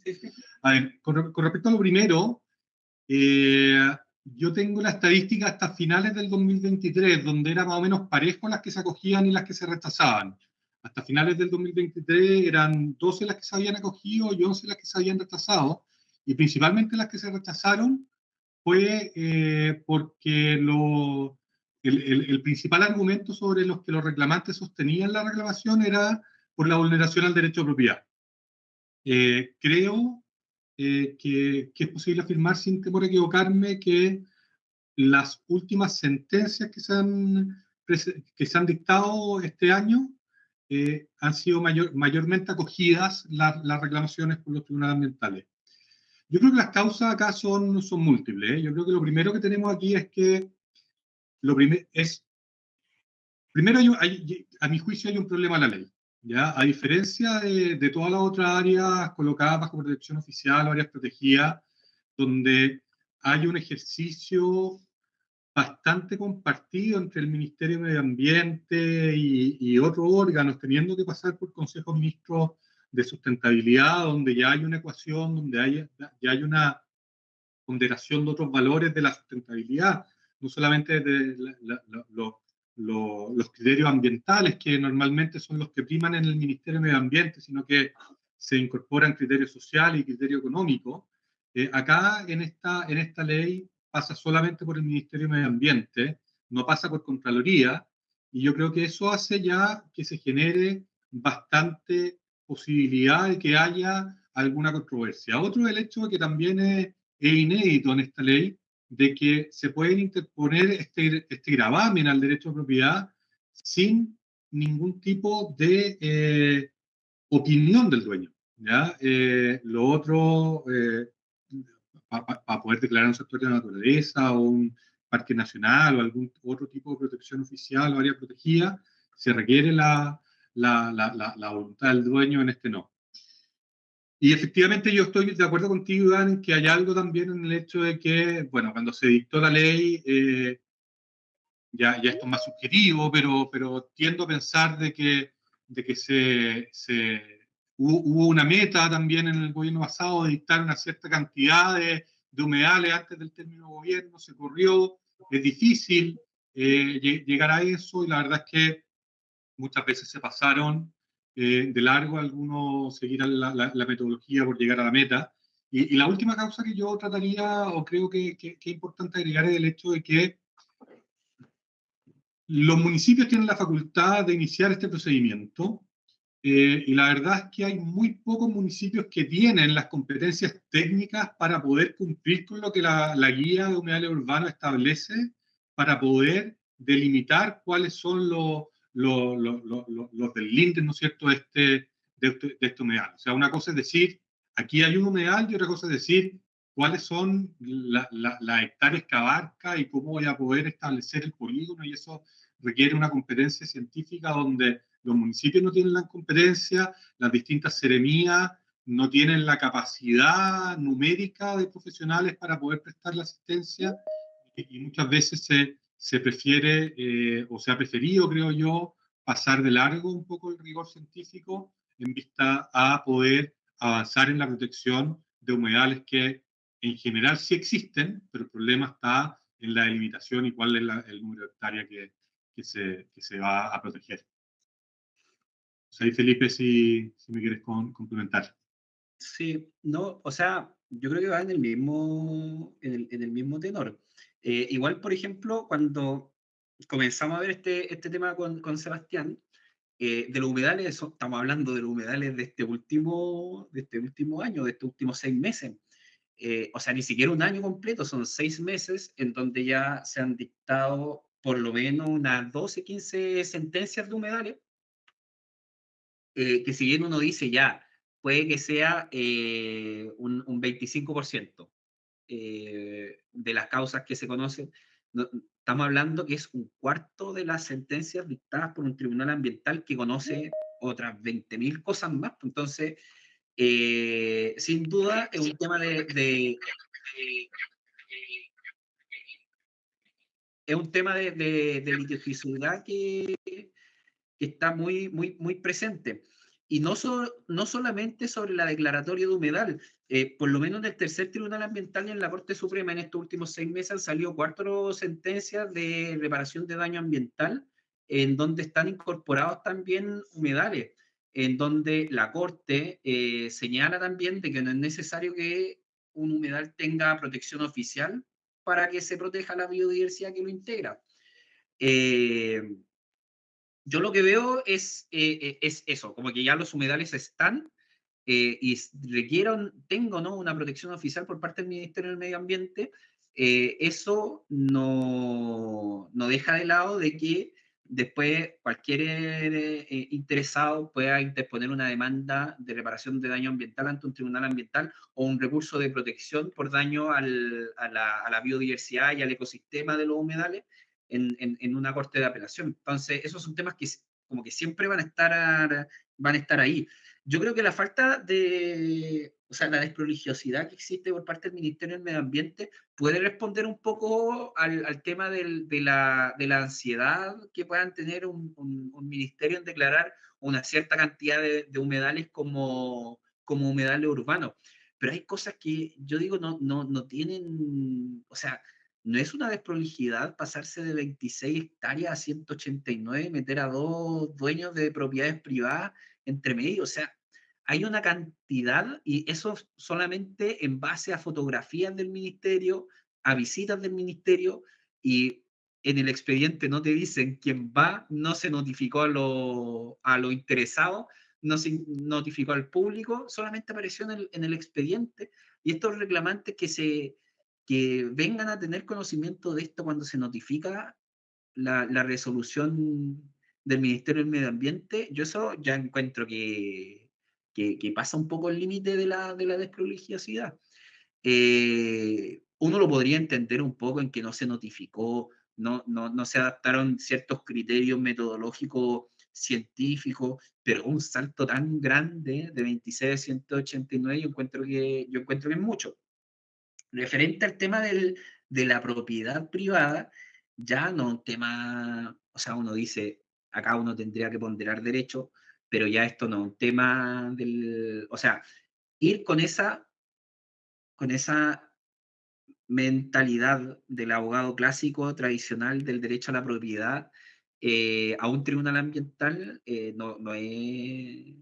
A ver, con respecto a lo primero, yo tengo la estadística hasta finales del 2023, donde era más o menos parejo las que se acogían y las que se rechazaban. Hasta finales del 2023 eran 12 las que se habían acogido y 11 las que se habían rechazado, y principalmente las que se rechazaron fue porque el principal argumento sobre los que los reclamantes sostenían la reclamación era por la vulneración al derecho de propiedad. Creo que es posible afirmar sin temor a equivocarme que las últimas sentencias que se han dictado este año han sido mayormente acogidas las reclamaciones por los tribunales ambientales. Yo creo que las causas acá son múltiples. Yo creo que lo primero que tenemos aquí es que primero a mi juicio hay un problema en la ley. ¿ya? A diferencia de todas las otras áreas colocadas bajo protección oficial, áreas protegidas, donde hay un ejercicio bastante compartido entre el Ministerio de Medio Ambiente y otros órganos, teniendo que pasar por consejos ministros de sustentabilidad, donde ya hay una ecuación, donde ya hay una ponderación de otros valores de la sustentabilidad, no solamente de los criterios ambientales, que normalmente son los que priman en el Ministerio de Medio Ambiente, sino que se incorporan criterios sociales y criterios económicos. Acá en esta ley pasa solamente por el Ministerio de Medio Ambiente, no pasa por Contraloría, y yo creo que eso hace ya que se genere bastante posibilidad de que haya alguna controversia. Otro es el hecho de que también es inédito en esta ley, de que se pueden interponer este gravamen al derecho de propiedad sin ningún tipo de opinión del dueño, ¿ya? Lo otro, para poder declarar un sector de naturaleza o un parque nacional o algún otro tipo de protección oficial o área protegida, se requiere la voluntad del dueño, en este no. Y efectivamente yo estoy de acuerdo contigo, Iván, en que hay algo también en el hecho de que, bueno, cuando se dictó la ley, ya esto es más subjetivo, pero tiendo a pensar de que hubo una meta también en el gobierno pasado de dictar una cierta cantidad de humedales antes del término de gobierno, se corrió, es difícil llegar a eso, y la verdad es que muchas veces se pasaron de largo, algunos seguirán la metodología por llegar a la meta. Y la última causa que yo trataría, o creo que es importante agregar, es el hecho de que los municipios tienen la facultad de iniciar este procedimiento, y la verdad es que hay muy pocos municipios que tienen las competencias técnicas para poder cumplir con lo que la guía de humedales urbanos establece, para poder delimitar cuáles son los delindes, ¿no es cierto?, de este humedal. O sea, una cosa es decir, aquí hay un humedal, y otra cosa es decir, cuáles son las hectáreas que abarca y cómo voy a poder establecer el polígono, y eso requiere una competencia científica donde los municipios no tienen la competencia, las distintas seremías no tienen la capacidad numérica de profesionales para poder prestar la asistencia, y muchas veces se prefiere, o se ha preferido, creo yo, pasar de largo un poco el rigor científico en vista a poder avanzar en la protección de humedales que en general sí existen, pero el problema está en la delimitación y cuál es el número de hectáreas que se va a proteger. O sea, ahí, Felipe, si me quieres complementar. Sí, no, o sea, yo creo que va en el mismo, en el mismo tenor. Igual, por ejemplo, cuando comenzamos a ver este tema con Sebastián, de los humedales, estamos hablando de los humedales de este último año, de estos últimos 6 meses. O sea, ni siquiera un año completo, son 6 meses en donde ya se han dictado por lo menos unas 12, 15 sentencias de humedales, que si bien uno dice ya, puede que sea un 25% de las causas que se conocen, estamos hablando que es un cuarto de las sentencias dictadas por un tribunal ambiental que conoce otras 20.000 cosas más. Entonces, sin duda es un tema es un tema de litigiosidad que está muy, muy, muy presente. Y no solamente sobre la declaratoria de humedal, por lo menos en el tercer tribunal ambiental y en la Corte Suprema en estos últimos 6 meses han salido 4 sentencias de reparación de daño ambiental, en donde están incorporados también humedales, en donde la Corte señala también de que no es necesario que un humedal tenga protección oficial para que se proteja la biodiversidad que lo integra. Yo lo que veo es eso, como que ya los humedales están y tengo, ¿no?, una protección oficial por parte del Ministerio del Medio Ambiente. Eso no deja de lado de que después cualquier interesado pueda interponer una demanda de reparación de daño ambiental ante un tribunal ambiental o un recurso de protección por daño a la biodiversidad y al ecosistema de los humedales en una corte de apelación. Entonces, esos son temas que como que siempre van a estar van a estar ahí. Yo creo que la falta de, o sea, la desprolijiosidad que existe por parte del Ministerio del Medio Ambiente puede responder un poco al tema de la ansiedad que puedan tener un ministerio en declarar una cierta cantidad de humedales como humedales urbanos. Pero hay cosas que yo digo no tienen, o sea, no es una desprolijidad pasarse de 26 hectáreas a 189, meter a 2 dueños de propiedades privadas entre medio. O sea, hay una cantidad, y eso solamente en base a fotografías del ministerio, a visitas del ministerio, y en el expediente no te dicen quién va, no se notificó a lo interesado, no se notificó al público, solamente apareció en el expediente, y estos reclamantes que vengan a tener conocimiento de esto cuando se notifica la resolución del Ministerio del Medio Ambiente, yo eso ya encuentro que pasa un poco el límite de la desprolijiosidad. Uno lo podría entender un poco en que no se notificó, no se adaptaron ciertos criterios metodológicos científicos, pero un salto tan grande de 26 a 189 yo encuentro que es mucho. Referente al tema de la propiedad privada, ya no un tema, o sea, uno dice, acá uno tendría que ponderar derecho, pero ya esto no, un tema del, o sea, ir con esa mentalidad del abogado clásico tradicional del derecho a la propiedad a un tribunal ambiental no es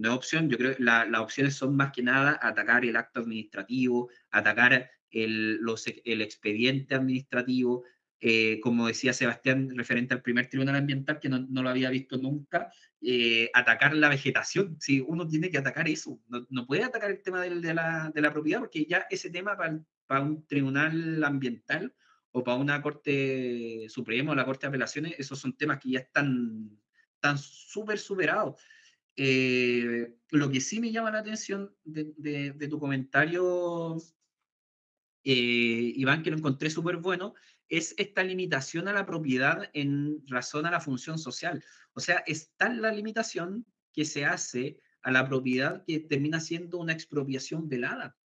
opción. Yo creo que las opciones son más que nada atacar el acto administrativo, atacar el expediente administrativo, como decía Sebastián, referente al primer tribunal ambiental, que no lo había visto nunca, atacar la vegetación. Sí, uno tiene que atacar eso, no puede atacar el tema de la propiedad, porque ya ese tema para un tribunal ambiental o para una Corte Suprema o la Corte de Apelaciones, esos son temas que ya están súper superados. Lo que sí me llama la atención de tu comentario, Iván, que lo encontré súper bueno, es esta limitación a la propiedad en razón a la función social. O sea, es tal la limitación que se hace a la propiedad que termina siendo una expropiación velada.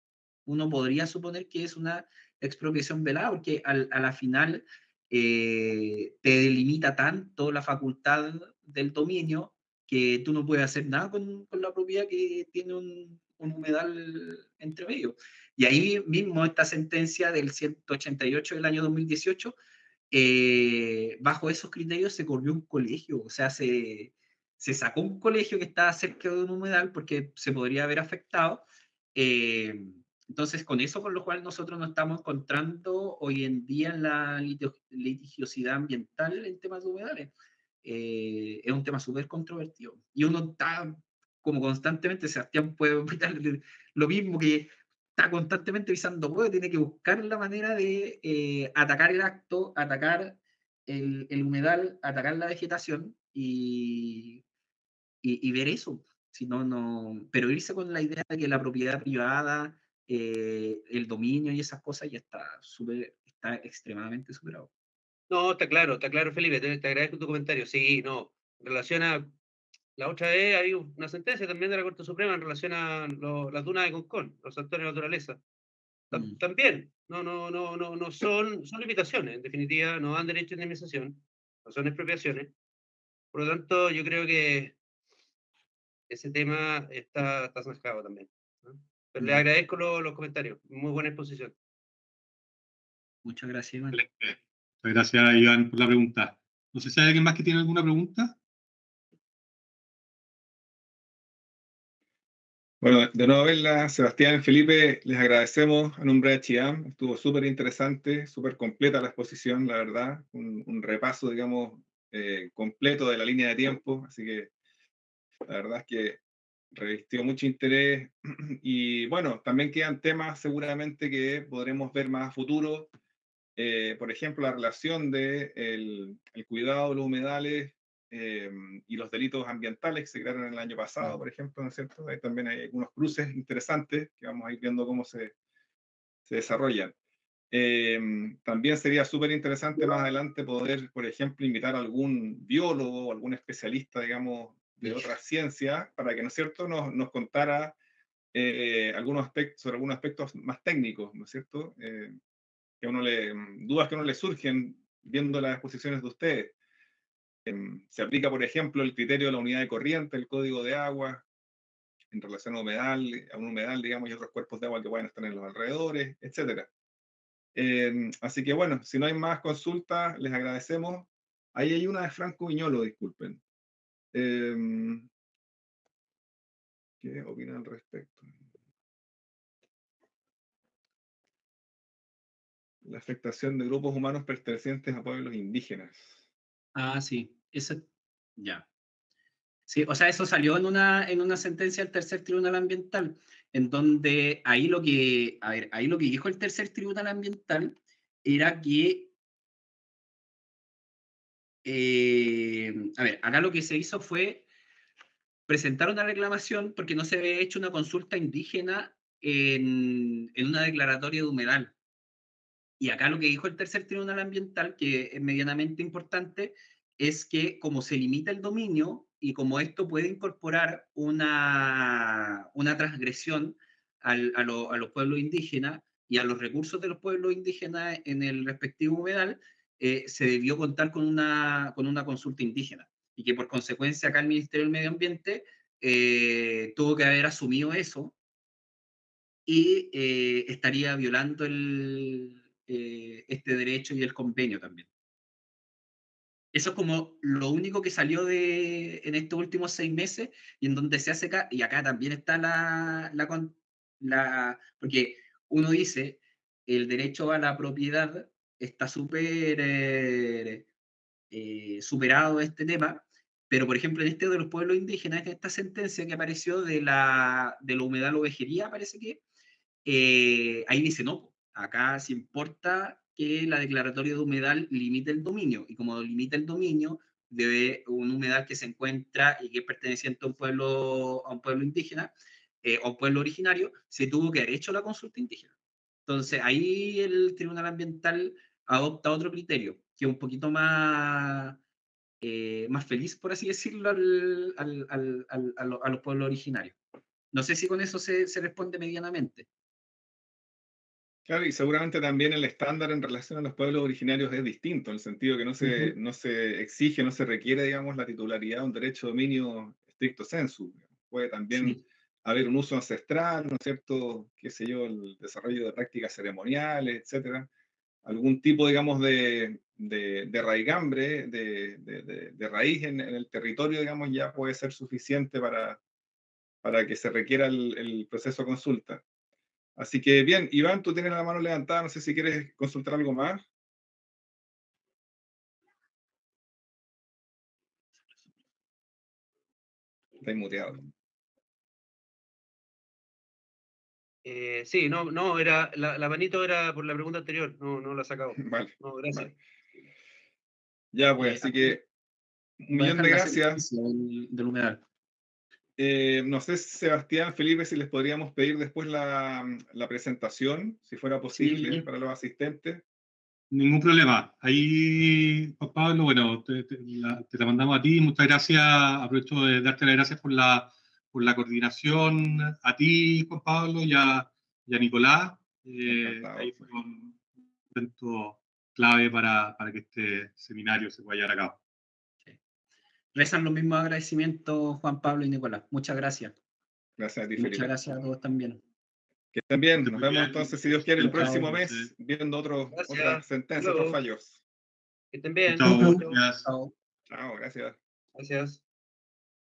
Uno podría suponer que es una expropiación velada, porque a la final te delimita tanto la facultad del dominio que tú no puedes hacer nada con la propiedad que tiene un humedal entre medio. Y ahí mismo esta sentencia del 188 del año 2018, bajo esos criterios se corrió un colegio, o sea, se sacó un colegio que estaba cerca de un humedal porque se podría haber afectado. Eh, entonces, con eso, con lo cual nosotros nos estamos encontrando hoy en día en la litigiosidad ambiental en temas de humedales. Es un tema súper controvertido. Y uno está como constantemente, Sebastián puede opinar lo mismo, que está constantemente pisando huevo, tiene que buscar la manera de atacar el acto, atacar el humedal, atacar la vegetación y ver eso. Si no, no, pero irse con la idea de que la propiedad privada, el dominio y esas cosas ya está extremadamente superado. No, está claro, Felipe, te agradezco tu comentario. Sí, no, en relación a, la otra vez hay una sentencia también de la Corte Suprema en relación a las dunas de Concón, los sectores de naturaleza. También, no son limitaciones, en definitiva, no dan derecho a indemnización, no son expropiaciones. Por lo tanto, yo creo que ese tema está zanjado también, ¿no? Pero le agradezco los comentarios, muy buena exposición. Muchas gracias, Iván. Excelente. Muchas gracias, Iván, por la pregunta. No sé si hay alguien más que tiene alguna pregunta. Bueno, de nuevo verla, Sebastián, Felipe, les agradecemos a nombre de Chiam. Estuvo súper interesante, súper completa la exposición, la verdad. Un repaso, digamos, completo de la línea de tiempo. Así que la verdad es que revistió mucho interés. Y bueno, también quedan temas seguramente que podremos ver más a futuro. Por ejemplo, la relación de el cuidado de los humedales y los delitos ambientales que se crearon el año pasado, por ejemplo, ¿no es cierto? Ahí también hay algunos cruces interesantes que vamos a ir viendo cómo se desarrollan. También sería súper interesante más adelante poder, por ejemplo, invitar a algún biólogo o algún especialista, digamos, otra ciencia para que, ¿no es cierto?, nos contara algunos aspectos, sobre algunos aspectos más técnicos, ¿no es cierto?, que a uno dudas que a uno le surgen viendo las exposiciones de ustedes. Se aplica, por ejemplo, el criterio de la unidad de corriente, el código de agua, en relación a un humedal, digamos, y otros cuerpos de agua que pueden estar en los alrededores, etc. Así que bueno, si no hay más consultas, les agradecemos. Ahí hay una de Franco Viñolo, disculpen. ¿Qué opinan al respecto? La afectación de grupos humanos pertenecientes a pueblos indígenas. Ah, sí, eso, ya. Sí, o sea, eso salió en una sentencia del tercer tribunal ambiental, en donde ahí lo que, a ver, ahí lo que dijo el tercer tribunal ambiental era que, a ver, acá lo que se hizo fue presentar una reclamación porque no se había hecho una consulta indígena en una declaratoria de humedal. Y acá lo que dijo el tercer tribunal ambiental, que es medianamente importante, es que como se limita el dominio y como esto puede incorporar una transgresión a los pueblos indígenas y a los recursos de los pueblos indígenas en el respectivo humedal, se debió contar con una consulta indígena. Y que por consecuencia acá el Ministerio del Medio Ambiente tuvo que haber asumido eso y estaría violando este derecho y el convenio también. Eso es como lo único que salió en estos últimos 6 meses y en donde se hace acá, y acá también está porque uno dice, el derecho a la propiedad está súper superado este tema, pero por ejemplo en este de los pueblos indígenas, esta sentencia que apareció de la humedal ovejería, parece que, ahí dice no, acá se importa que la declaratoria de humedal limite el dominio, y como limita el dominio, debe un humedal que se encuentra y que es perteneciente a un pueblo indígena, o un pueblo originario, se tuvo que haber hecho la consulta indígena. Entonces ahí el Tribunal Ambiental adopta otro criterio, que es un poquito más feliz, por así decirlo, a los pueblos originarios. No sé si con eso se responde medianamente. Claro, y seguramente también el estándar en relación a los pueblos originarios es distinto, en el sentido que no se exige, no se requiere, digamos, la titularidad de un derecho de dominio stricto sensu. Puede también haber un uso ancestral, ¿no es cierto? Qué sé yo, el desarrollo de prácticas ceremoniales, etcétera. Algún tipo, digamos, de raigambre, de raíz en el territorio, digamos, ya puede ser suficiente para que se requiera el proceso de consulta. Así que bien, Iván, tú tienes la mano levantada, no sé si quieres consultar algo más. Está muteado. Sí, no, la manito era por la pregunta anterior, no la he sacado. Vale. No, gracias. Vale. Ya, pues, así que un millón de gracias. Del humedal. No sé, Sebastián, Felipe, si les podríamos pedir después la presentación, si fuera posible, Sí. para los asistentes. Ningún problema. Ahí, Juan Pablo, bueno, te la mandamos a ti. Muchas gracias. Aprovecho de darte las gracias por la coordinación. A ti, Juan Pablo, y a Nicolás. Ahí fue un evento clave para que este seminario se pueda llevar a cabo. Sí. Rezan los mismos agradecimientos, Juan Pablo y Nicolás. Muchas gracias. Gracias a ti, Felipe. Muchas Felipe. gracias a todos también. Que estén bien. Nos vemos entonces, si Dios quiere, el próximo Chao. mes, viendo otras sentencias, otros fallos. Que estén bien. Chao. Chao. Chao, gracias. Gracias.